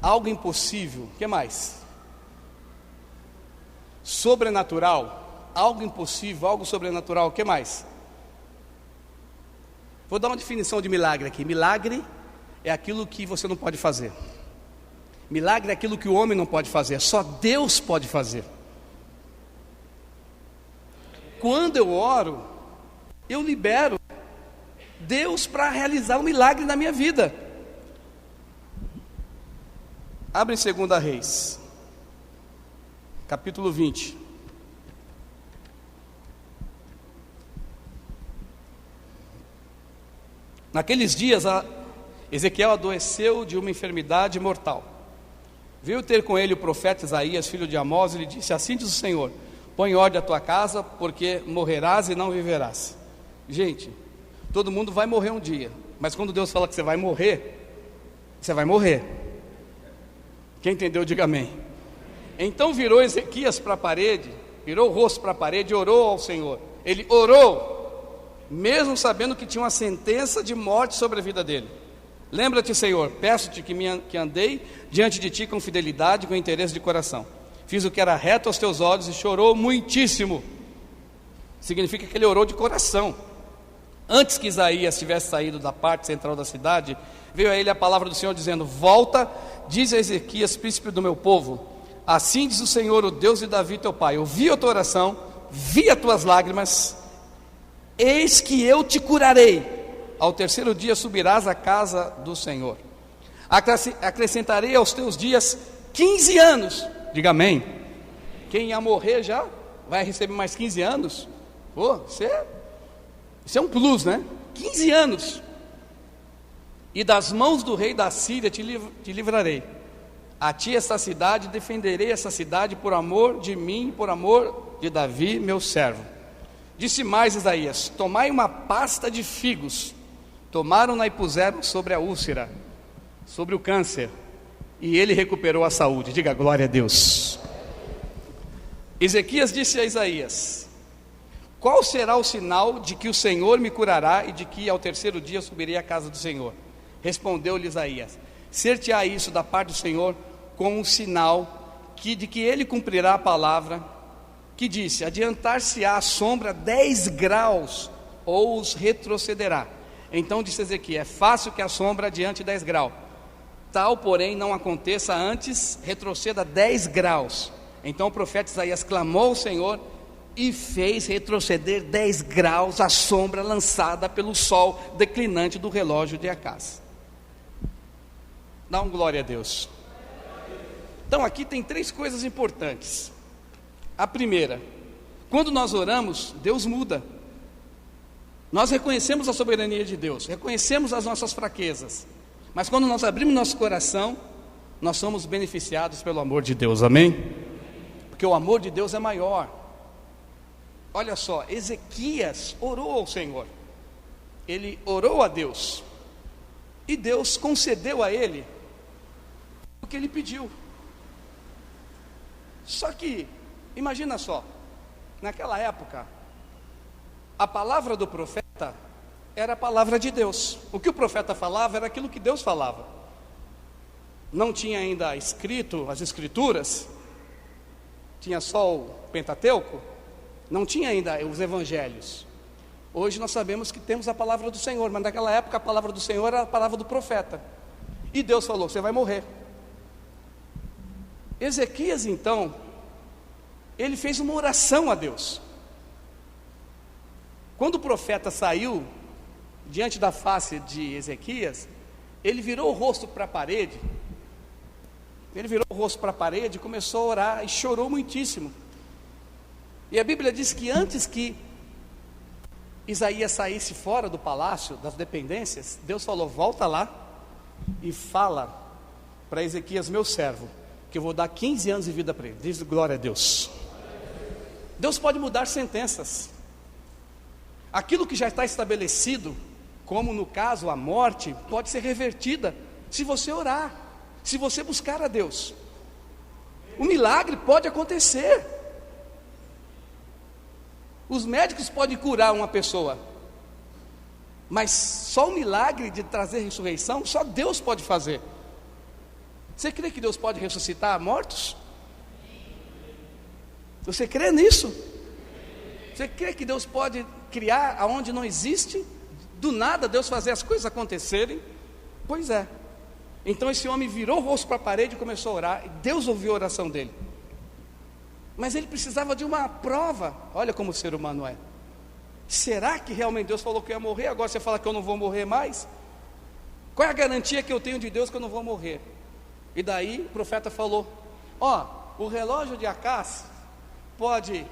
A: Algo impossível. O que mais? Sobrenatural. Algo impossível, algo sobrenatural. O que mais? Vou dar uma definição de milagre aqui. Milagre é aquilo que você não pode fazer. Milagre é aquilo que o homem não pode fazer. Só Deus pode fazer. Quando eu oro, eu libero Deus para realizar um milagre na minha vida. Abre em 2 Reis. capítulo 20. Naqueles dias, Ezequiel adoeceu de uma enfermidade mortal. Veio ter com ele o profeta Isaías, filho de Amós, e lhe disse: assim diz o Senhor, põe em ordem a tua casa, porque morrerás e não viverás. Gente, todo mundo vai morrer um dia, mas quando Deus fala que você vai morrer, você vai morrer. Quem entendeu, diga amém. Então virou Ezequias para a parede, virou o rosto para a parede e orou ao Senhor. Ele orou, mesmo sabendo que tinha uma sentença de morte sobre a vida dele. Lembra-te, Senhor, peço-te que andei diante de ti com fidelidade, com interesse de coração. Fiz o que era reto aos teus olhos e chorou muitíssimo. Significa que ele orou de coração. Antes que Isaías tivesse saído da parte central da cidade, veio a ele a palavra do Senhor dizendo: volta, diz a Ezequias, príncipe do meu povo, assim diz o Senhor, o Deus de Davi teu pai, ouvi a tua oração, vi as tuas lágrimas, eis que eu te curarei. Ao terceiro dia subirás à casa do Senhor. Acrescentarei aos teus dias 15 anos. Diga amém. Quem ia morrer já vai receber mais 15 anos. Pô, isso é um plus, né? 15 anos. E das mãos do rei da Síria te livrarei. A ti esta cidade, defenderei essa cidade por amor de mim, por amor de Davi, meu servo. Disse mais Isaías: tomai uma pasta de figos. Tomaram-na e puseram sobre a úlcera, sobre o câncer, e ele recuperou a saúde. Diga glória a Deus. Ezequias disse a Isaías: qual será o sinal de que o Senhor me curará e de que ao terceiro dia subirei à casa do Senhor? Respondeu-lhe Isaías: ser-te-á isso da parte do Senhor com um sinal de que ele cumprirá a palavra que disse: adiantar-se-á a sombra 10 graus ou os retrocederá. Então disse Ezequiel: é fácil que a sombra adiante 10 graus, tal porém não aconteça, antes retroceda 10 graus. Então o profeta Isaías clamou ao Senhor e fez retroceder 10 graus a sombra lançada pelo sol declinante do relógio de Acás. Dá um glória a Deus. Então aqui tem 3 coisas importantes. A primeira, quando nós oramos, Deus muda. Nós reconhecemos a soberania de Deus, reconhecemos as nossas fraquezas, mas quando nós abrimos nosso coração, nós somos beneficiados pelo amor de Deus, amém? Porque o amor de Deus é maior. Olha só, Ezequias orou ao Senhor, ele orou a Deus, e Deus concedeu a ele o que ele pediu. Só que, imagina só, naquela época, a palavra do profeta era a palavra de Deus. O que o profeta falava era aquilo que Deus falava. Não tinha ainda escrito as escrituras, tinha só o Pentateuco, não tinha ainda os evangelhos. Hoje nós sabemos que temos a palavra do Senhor, mas naquela época a palavra do Senhor era a palavra do profeta. E Deus falou: você vai morrer. Ezequias então, ele fez uma oração a Deus. Quando o profeta saiu diante da face de Ezequias, ele virou o rosto para a parede. Ele virou o rosto para a parede e começou a orar e chorou muitíssimo. E a Bíblia diz que antes que Isaías saísse fora do palácio, das dependências, Deus falou: volta lá e fala para Ezequias, meu servo, que eu vou dar 15 anos de vida para ele. Diz glória a Deus. Deus pode mudar sentenças. Aquilo que já está estabelecido, como no caso a morte, pode ser revertida se você orar, se você buscar a Deus. O milagre pode acontecer. Os médicos podem curar uma pessoa, mas só o milagre de trazer ressurreição, só Deus pode fazer. Você crê que Deus pode ressuscitar mortos? Você crê nisso? Você crê que Deus pode criar aonde não existe? Do nada Deus fazer as coisas acontecerem? Pois é. Então esse homem virou o rosto para a parede e começou a orar, e Deus ouviu a oração dele. Mas ele precisava de uma prova. Olha como o ser humano é. Será que realmente Deus falou que eu ia morrer? Agora você fala que eu não vou morrer mais? Qual é a garantia que eu tenho de Deus que eu não vou morrer? E daí o profeta falou: o relógio de Acás pode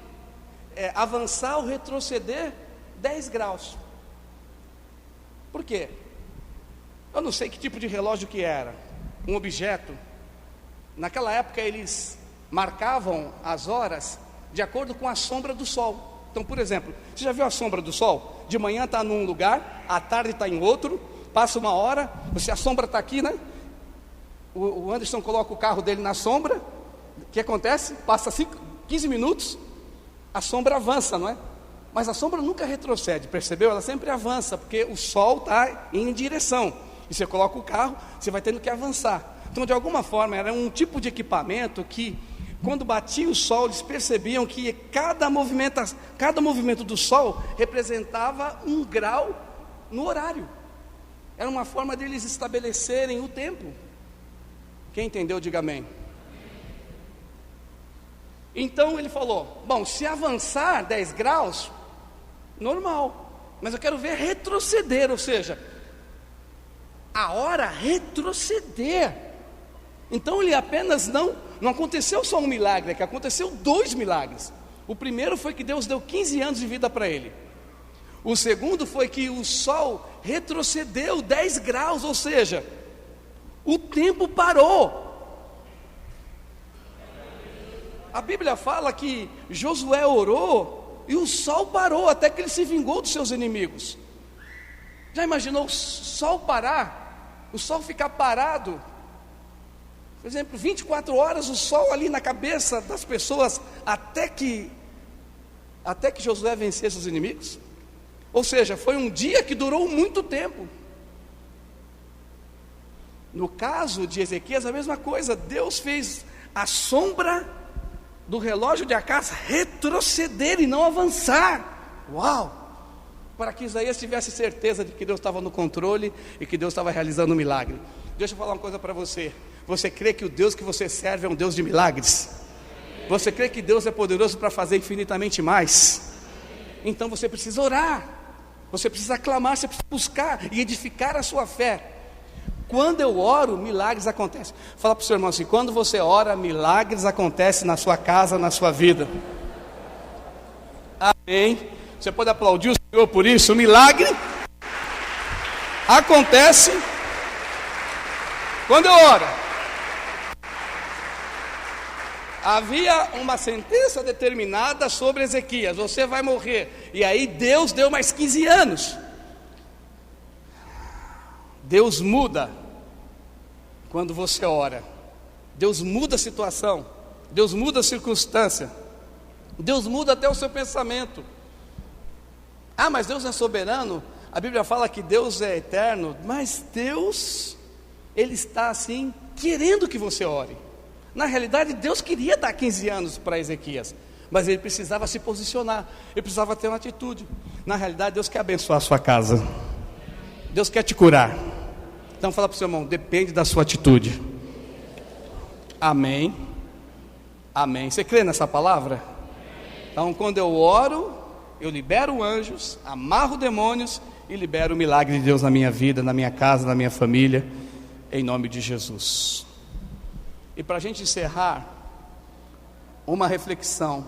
A: avançar ou retroceder 10 graus. Por quê? Eu não sei que tipo de relógio que era. Um objeto. Naquela época eles marcavam as horas de acordo com a sombra do sol. Então, por exemplo, você já viu a sombra do sol? De manhã está num lugar, à tarde está em outro, passa uma hora, a sombra está aqui, né? O Anderson coloca o carro dele na sombra, o que acontece? Passa 15 minutos, a sombra avança, não é? Mas a sombra nunca retrocede, percebeu? Ela sempre avança, porque o sol está em direção, e você coloca o carro, você vai tendo que avançar. Então, de alguma forma, era um tipo de equipamento que, quando batia o sol, eles percebiam que cada movimento do sol representava um grau no horário. Era uma forma deles estabelecerem o tempo. Quem entendeu, diga amém. Então ele falou, bom, se avançar 10 graus, normal, mas eu quero ver retroceder, ou seja, a hora retroceder. Então ele apenas não aconteceu só um milagre, é que aconteceu 2 milagres. O primeiro foi que Deus deu 15 anos de vida para ele. O segundo foi que o sol retrocedeu 10 graus, ou seja, o tempo parou. A Bíblia fala que Josué orou e o sol parou até que ele se vingou dos seus inimigos. Já imaginou o sol parar? O sol ficar parado? Por exemplo, 24 horas o sol ali na cabeça das pessoas até que Josué vencesse os inimigos? Ou seja, foi um dia que durou muito tempo. No caso de Ezequias, a mesma coisa. Deus fez a sombra do relógio de Acás retroceder e não avançar. Uau! Para que Isaías tivesse certeza de que Deus estava no controle e que Deus estava realizando um milagre. Deixa eu falar uma coisa para você. Você crê que o Deus que você serve é um Deus de milagres? Você crê que Deus é poderoso para fazer infinitamente mais? Então você precisa orar, você precisa clamar, você precisa buscar e edificar a sua fé. Quando eu oro, milagres acontecem. Fala para o seu irmão assim: quando você ora, milagres acontecem na sua casa, na sua vida. Amém. Você pode aplaudir o Senhor por isso. O milagre acontece quando eu oro. Havia uma sentença determinada sobre Ezequias: você vai morrer. E aí Deus deu mais 15 anos. Deus muda quando você ora. Deus muda a situação. Deus muda a circunstância. Deus muda até o seu pensamento. Ah, mas Deus é soberano. A Bíblia fala que Deus é eterno. Mas Deus, Ele está assim, querendo que você ore. Na realidade, Deus queria dar 15 anos para Ezequias, mas ele precisava se posicionar, ele precisava ter uma atitude. Na realidade, Deus quer abençoar a sua casa. Deus quer te curar. Então fala para o seu irmão: depende da sua atitude. Amém. Amém. Você crê nessa palavra? Então, quando eu oro, eu libero anjos, amarro demônios e libero o milagre de Deus na minha vida, na minha casa, na minha família, em nome de Jesus. E para a gente encerrar, uma reflexão.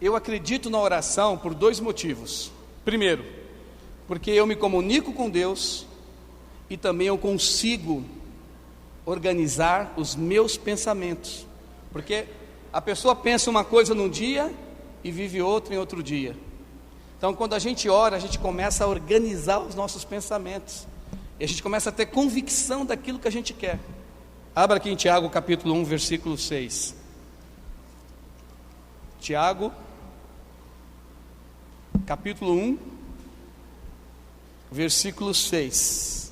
A: Eu acredito na oração por 2 motivos. Primeiro, porque eu me comunico com Deus e também eu consigo organizar os meus pensamentos. Porque a pessoa pensa uma coisa num dia e vive outra em outro dia. Então, quando a gente ora, a gente começa a organizar os nossos pensamentos. E a gente começa a ter convicção daquilo que a gente quer. Abra aqui em Tiago capítulo 1, versículo 6. Tiago, capítulo 1, versículo 6.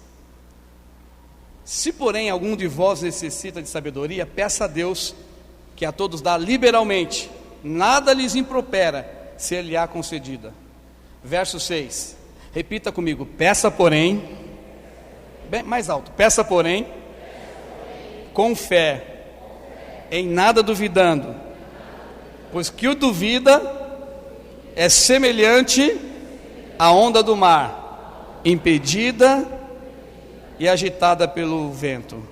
A: Se porém algum de vós necessita de sabedoria, peça a Deus, que a todos dá liberalmente, nada lhes impropera, ser lhe há concedida. Verso 6, repita comigo: peça porém, bem mais alto, peça porém, com fé, em nada duvidando, pois que o duvida é semelhante à onda do mar, impedida e agitada pelo vento.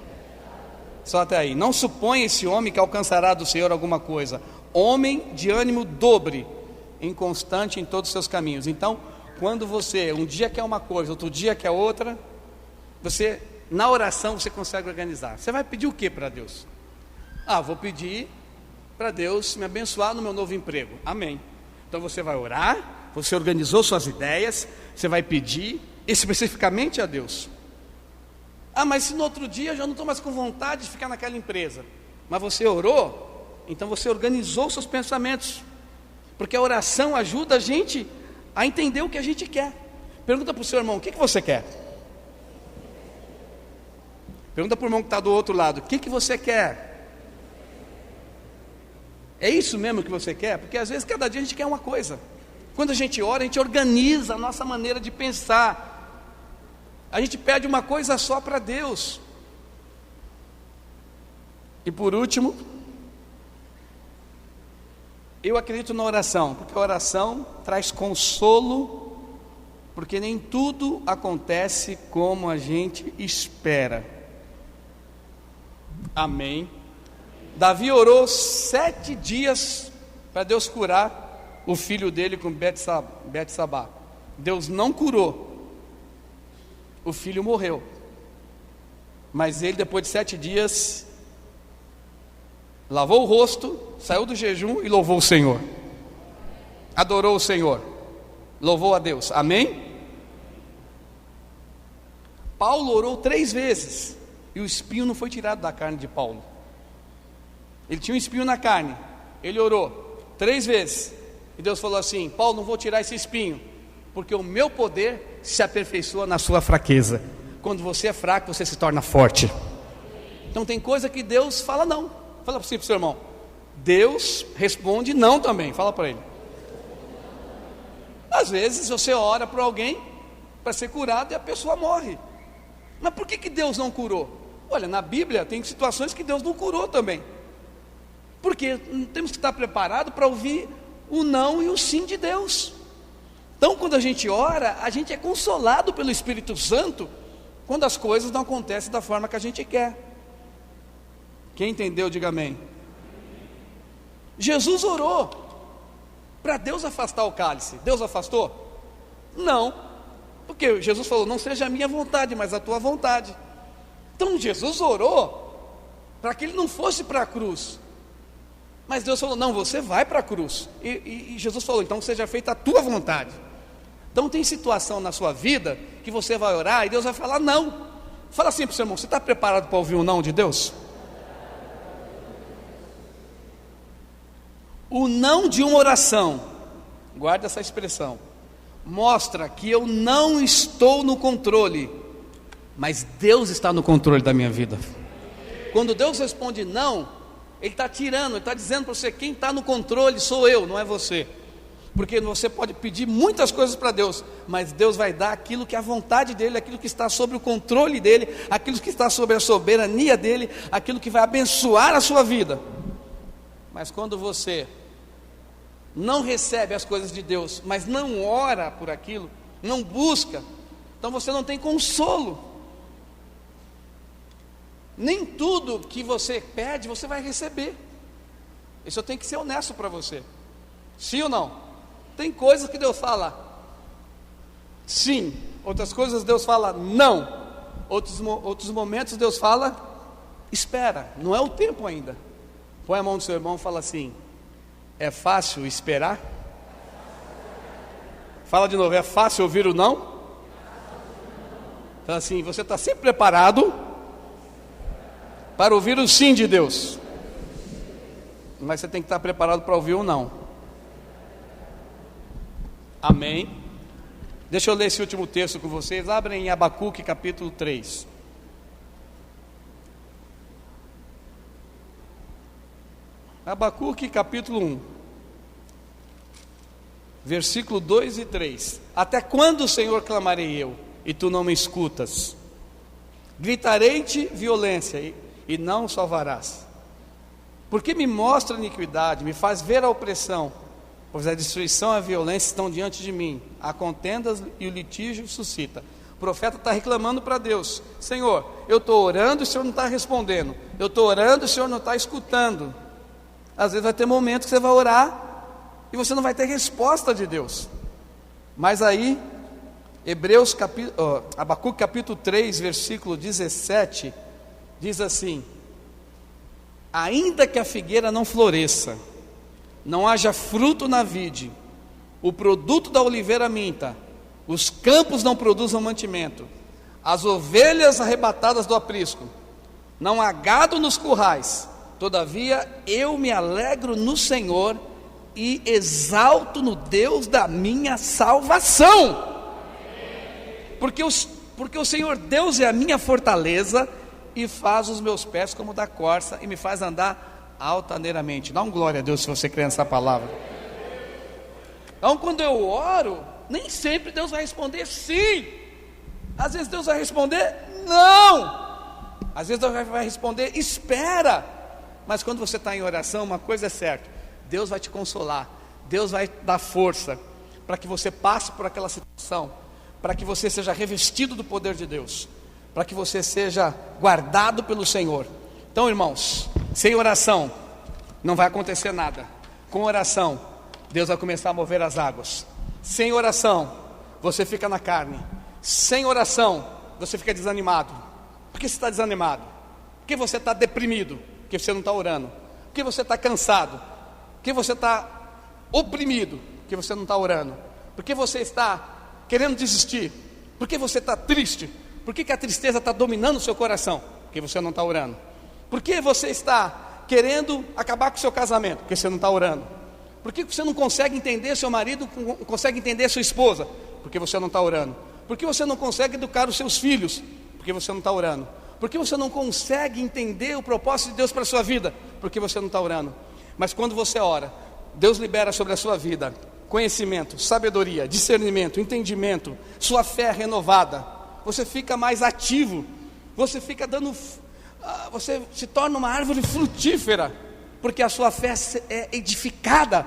A: Só até aí. Não suponha esse homem que alcançará do Senhor alguma coisa. Homem de ânimo dobre, inconstante em todos os seus caminhos. Então, quando você um dia quer uma coisa, outro dia quer outra, você, na oração, você consegue organizar. Você vai pedir o que para Deus? Vou pedir para Deus me abençoar no meu novo emprego. Amém. Então você vai orar, você organizou suas ideias, você vai pedir especificamente a Deus. Mas se no outro dia eu já não estou mais com vontade de ficar naquela empresa, mas você orou, então você organizou seus pensamentos, porque a oração ajuda a gente a entender o que a gente quer. Pergunta para o seu irmão, o que você quer? Pergunta para o irmão que está do outro lado, o que você quer? É isso mesmo que você quer? Porque às vezes cada dia a gente quer uma coisa. Quando a gente ora, a gente organiza a nossa maneira de pensar. A gente pede uma coisa só para Deus. E por último, eu acredito na oração, porque a oração traz consolo, porque nem tudo acontece como a gente espera. Amém. Davi orou 7 dias para Deus curar o filho dele com Betsabá. Deus não curou. O filho morreu. Mas ele, depois de 7 dias, lavou o rosto, saiu do jejum e louvou o Senhor. Adorou o Senhor. Louvou a Deus. Amém? Paulo orou 3 vezes e o espinho não foi tirado da carne de Paulo. Ele tinha um espinho na carne. Ele orou 3 vezes e Deus falou assim: Paulo, não vou tirar esse espinho, porque o meu poder se aperfeiçoa na sua fraqueza. Quando você é fraco, você se torna forte. Então tem coisa que Deus fala não. Fala para o seu irmão. Deus responde não também. Fala para ele. Às vezes você ora para alguém para ser curado e a pessoa morre. Mas por que Deus não curou? Olha, na Bíblia tem situações que Deus não curou também. Porque temos que estar preparados para ouvir o não e o sim de Deus. Então, quando a gente ora, a gente é consolado pelo Espírito Santo quando as coisas não acontecem da forma que a gente quer. Quem entendeu, diga amém. Jesus orou para Deus afastar o cálice. Deus afastou? Não, porque Jesus falou: não seja a minha vontade, mas a tua vontade. Então Jesus orou para que ele não fosse para a cruz. Mas Deus falou: não, você vai para a cruz. E Jesus falou: então seja feita a tua vontade. Então tem situação na sua vida que você vai orar e Deus vai falar não. Fala assim para o seu irmão: você está preparado para ouvir o não de Deus? O não de uma oração, guarda essa expressão, mostra que eu não estou no controle, mas Deus está no controle da minha vida. Quando Deus responde não, Ele está tirando, Ele está dizendo para você: quem está no controle sou eu, não é você. Porque você pode pedir muitas coisas para Deus, mas Deus vai dar aquilo que é a vontade dEle, aquilo que está sob o controle dEle, aquilo que está sob a soberania dEle, aquilo que vai abençoar a sua vida. Mas quando você não recebe as coisas de Deus, mas não ora por aquilo, não busca, então você não tem consolo. Nem tudo que você pede, você vai receber. Isso eu tenho que ser honesto para você. Sim ou não? Tem coisas que Deus fala sim, outras coisas Deus fala não, outros momentos Deus fala espera, não é o tempo ainda. Põe a mão do seu irmão e fala assim: é fácil esperar? Fala de novo: é fácil ouvir o não? Então assim, você está sempre preparado para ouvir o sim de Deus, mas você tem que estar preparado para ouvir o não. Amém? Deixa eu ler esse último texto com vocês. Abrem em Abacuque capítulo 3. Abacuque capítulo 1, versículo 2 e 3. Até quando, Senhor, clamarei eu, e tu não me escutas? Gritarei-te violência, e não salvarás. Porque me mostra a iniquidade, me faz ver a opressão, pois a destruição e a violência estão diante de mim, há contendas e o litígio suscita. profeta está reclamando para Deus: Senhor, eu estou orando e o Senhor não está respondendo, eu estou orando e o Senhor não está escutando. Às vezes vai ter momentos que você vai orar e você não vai ter resposta de Deus. Mas aí, Abacuque capítulo 3, versículo 17, diz assim: ainda que a figueira não floresça, não haja fruto na vide, o produto da oliveira minta, os campos não produzam mantimento, as ovelhas arrebatadas do aprisco, não há gado nos currais, todavia eu me alegro no Senhor e exalto no Deus da minha salvação. Porque o Senhor Deus é a minha fortaleza e faz os meus pés como da corça e me faz andar altaneiramente. Dá um glória a Deus se você crê nessa palavra. Então, quando eu oro, nem sempre Deus vai responder sim. Às vezes Deus vai responder não. Às vezes Deus vai responder espera. Mas quando você está em oração, uma coisa é certa: Deus vai te consolar, Deus vai dar força para que você passe por aquela situação, para que você seja revestido do poder de Deus, para que você seja guardado pelo Senhor. Então, irmãos, sem oração não vai acontecer nada. Com oração, Deus vai começar a mover as águas. Sem oração, você fica na carne. Sem oração, você fica desanimado. Por que você está desanimado? Porque você está deprimido, porque você não está orando. Porque você está cansado, porque você está oprimido, porque você não está orando. Porque você está querendo desistir, porque você está triste. Por que a tristeza está dominando o seu coração? Porque você não está orando. Por que você está querendo acabar com o seu casamento? Porque você não está orando. Por que você não consegue entender seu marido, não consegue entender sua esposa? Porque você não está orando. Por que você não consegue educar os seus filhos? Porque você não está orando. Por que você não consegue entender o propósito de Deus para a sua vida? Porque você não está orando. Mas quando você ora, Deus libera sobre a sua vida conhecimento, sabedoria, discernimento, entendimento, sua fé renovada. Você fica mais ativo, você fica você se torna uma árvore frutífera, porque a sua fé é edificada.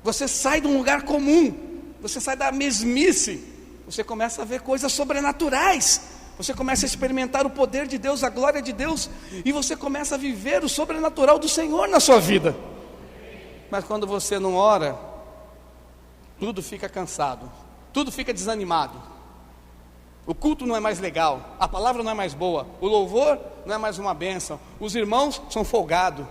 A: Você sai de um lugar comum, você sai da mesmice, você começa a ver coisas sobrenaturais, você começa a experimentar o poder de Deus, a glória de Deus, e você começa a viver o sobrenatural do Senhor na sua vida. Mas quando você não ora, tudo fica cansado, tudo fica desanimado. O culto não é mais legal, a palavra não é mais boa, o louvor não é mais uma bênção, os irmãos são folgados,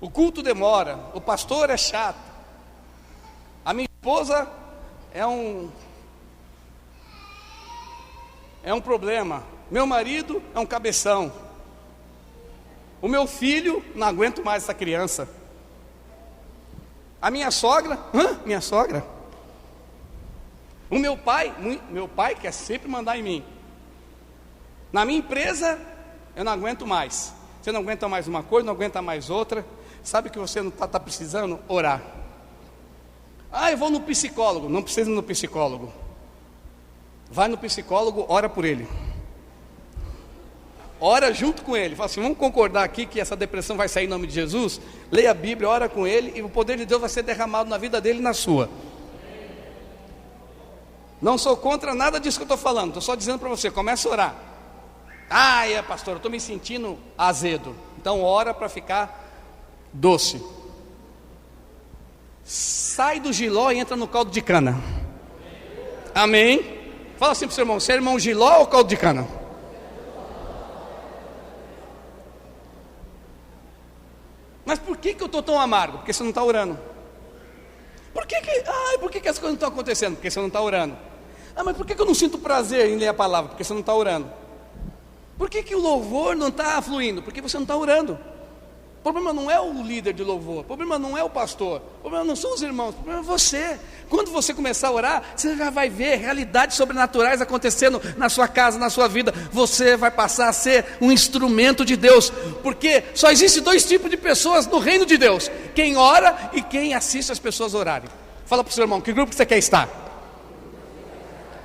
A: o culto demora, o pastor é chato, a minha esposa é um problema, meu marido é um cabeção, o meu filho, não aguento mais essa criança, a minha sogra, minha sogra, o meu pai quer sempre mandar em mim, na minha empresa eu não aguento mais. Você não aguenta mais uma coisa, não aguenta mais outra. Sabe que você não está precisando? Orar. Eu vou no psicólogo. Não precisa ir no psicólogo. Vai no psicólogo, ora por ele, ora junto com ele, fala assim: vamos concordar aqui que essa depressão vai sair em nome de Jesus. Leia a Bíblia, ora com ele, e o poder de Deus vai ser derramado na vida dele e na sua. Não sou contra nada disso que eu estou falando, estou só dizendo para você: começa a orar. Pastor, eu estou me sentindo azedo. Então ora para ficar doce. Sai do jiló e entra no caldo de cana. Amém? Fala assim para o seu irmão: você é irmão jiló ou caldo de cana? Mas por que eu estou tão amargo? Porque você não está orando. Por que as coisas não estão acontecendo? Porque você não está orando. Mas por que eu não sinto prazer em ler a palavra? Porque você não está orando. Por que o louvor não está fluindo? Porque você não está orando. O problema não é o líder de louvor, o problema não é o pastor, o problema não são os irmãos, o problema é você. Quando você começar a orar, você já vai ver realidades sobrenaturais acontecendo na sua casa, na sua vida. Você vai passar a ser um instrumento de Deus, porque só existe dois tipos de pessoas no reino de Deus: quem ora e quem assiste as pessoas orarem. Fala para o seu irmão: que grupo você quer estar?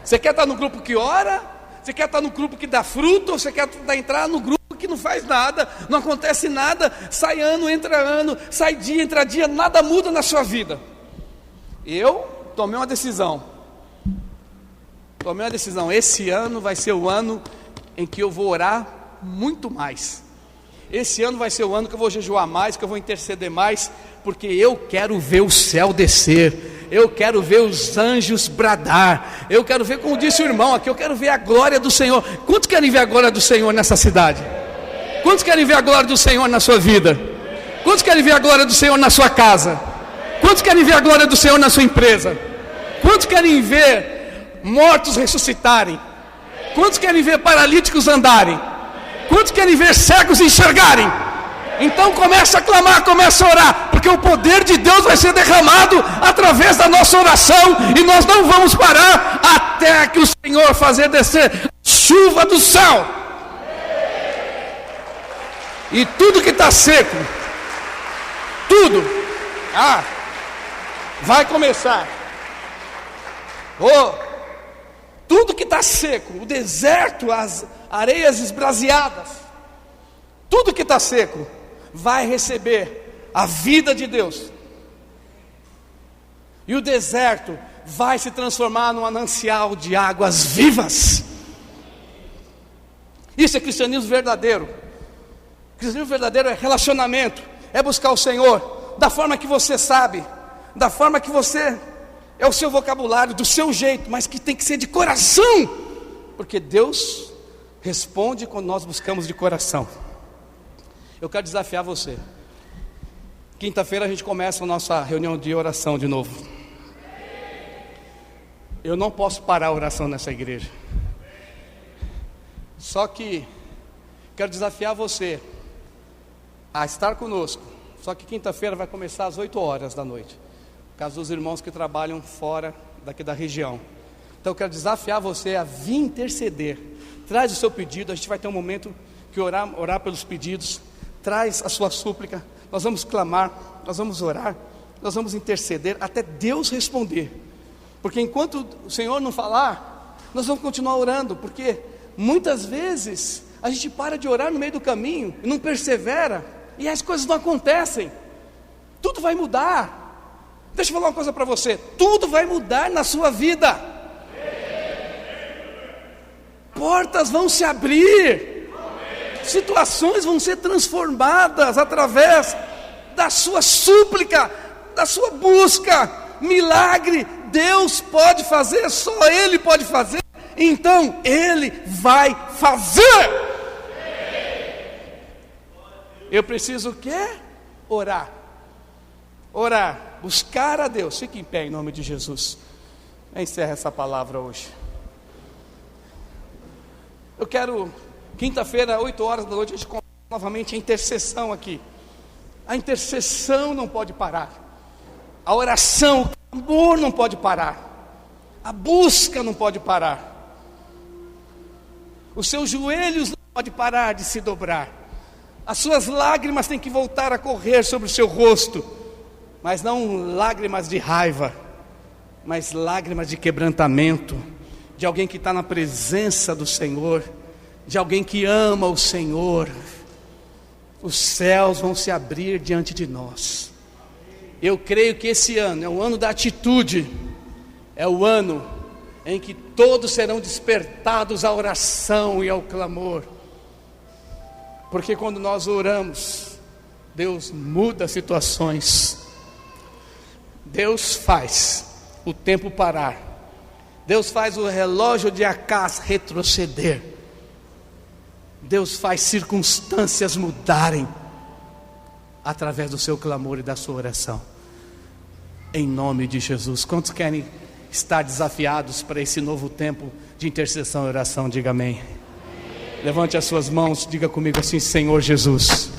A: Você quer estar no grupo que ora? Você quer estar no grupo que dá fruto? Ou você quer entrar no grupo que não faz nada, não acontece nada, sai ano, entra ano, sai dia, entra dia, nada muda na sua vida? Eu tomei uma decisão. Esse ano vai ser o ano em que eu vou orar muito mais. Esse ano vai ser o ano que eu vou jejuar mais, que eu vou interceder mais, porque eu quero ver o céu descer, eu quero ver os anjos bradar, eu quero ver, como disse o irmão aqui, eu quero ver a glória do Senhor. Quantos querem ver a glória do Senhor nessa cidade? Quantos querem ver a glória do Senhor na sua vida? Quantos querem ver a glória do Senhor na sua casa? Quantos querem ver a glória do Senhor na sua empresa? Quantos querem ver mortos ressuscitarem? Quantos querem ver paralíticos andarem? Quantos querem ver cegos enxergarem? Então começa a clamar, começa a orar, porque o poder de Deus vai ser derramado através da nossa oração, e nós não vamos parar até que o Senhor fazer descer chuva do céu. E tudo que está seco, tudo, vai começar. Tudo que está seco, o deserto, as areias esbraseadas, tudo que está seco vai receber a vida de Deus, e o deserto vai se transformar num manancial de águas vivas. Isso é cristianismo verdadeiro. Cristianismo verdadeiro é relacionamento, é buscar o Senhor da forma que você sabe, da forma que você é o seu vocabulário, do seu jeito, mas que tem que ser de coração, porque Deus responde quando nós buscamos de coração. Eu quero desafiar você. Quinta-feira a gente começa a nossa reunião de oração de novo. Eu não posso parar a oração nessa igreja. Só que quero desafiar você a estar conosco. Só que quinta-feira vai começar às 8 horas da noite, por causa dos irmãos que trabalham fora daqui da região. Então eu quero desafiar você a vir interceder. Traz o seu pedido, a gente vai ter um momento que orar pelos pedidos. Traz a sua súplica, nós vamos clamar, nós vamos orar, nós vamos interceder até Deus responder. Porque enquanto o Senhor não falar, nós vamos continuar orando, porque muitas vezes a gente para de orar no meio do caminho e não persevera, e as coisas não acontecem. Tudo vai mudar. Deixa eu falar uma coisa para você: tudo vai mudar na sua vida. Portas vão se abrir, situações vão ser transformadas através da sua súplica, da sua busca. Milagre Deus pode fazer, só Ele pode fazer, então Ele vai fazer. Eu preciso o quê? Orar, buscar a Deus. Fique em pé em nome de Jesus. Encerra essa palavra hoje. Eu quero, quinta-feira, 8 horas da noite, a gente começa novamente a intercessão aqui. A intercessão não pode parar. A oração, o clamor não pode parar. A busca não pode parar. Os seus joelhos não podem parar de se dobrar. As suas lágrimas têm que voltar a correr sobre o seu rosto. Mas não lágrimas de raiva, mas lágrimas de quebrantamento, de alguém que está na presença do Senhor, de alguém que ama o Senhor. Os céus vão se abrir diante de nós. Eu creio que esse ano é o ano da atitude, é o ano em que todos serão despertados à oração e ao clamor, porque quando nós oramos, Deus muda situações, Deus faz o tempo parar, Deus faz o relógio de Acás retroceder, Deus faz circunstâncias mudarem através do seu clamor e da sua oração. Em nome de Jesus. Quantos querem estar desafiados para esse novo tempo de intercessão e oração? Diga amém. Levante as suas mãos, diga comigo assim: Senhor Jesus,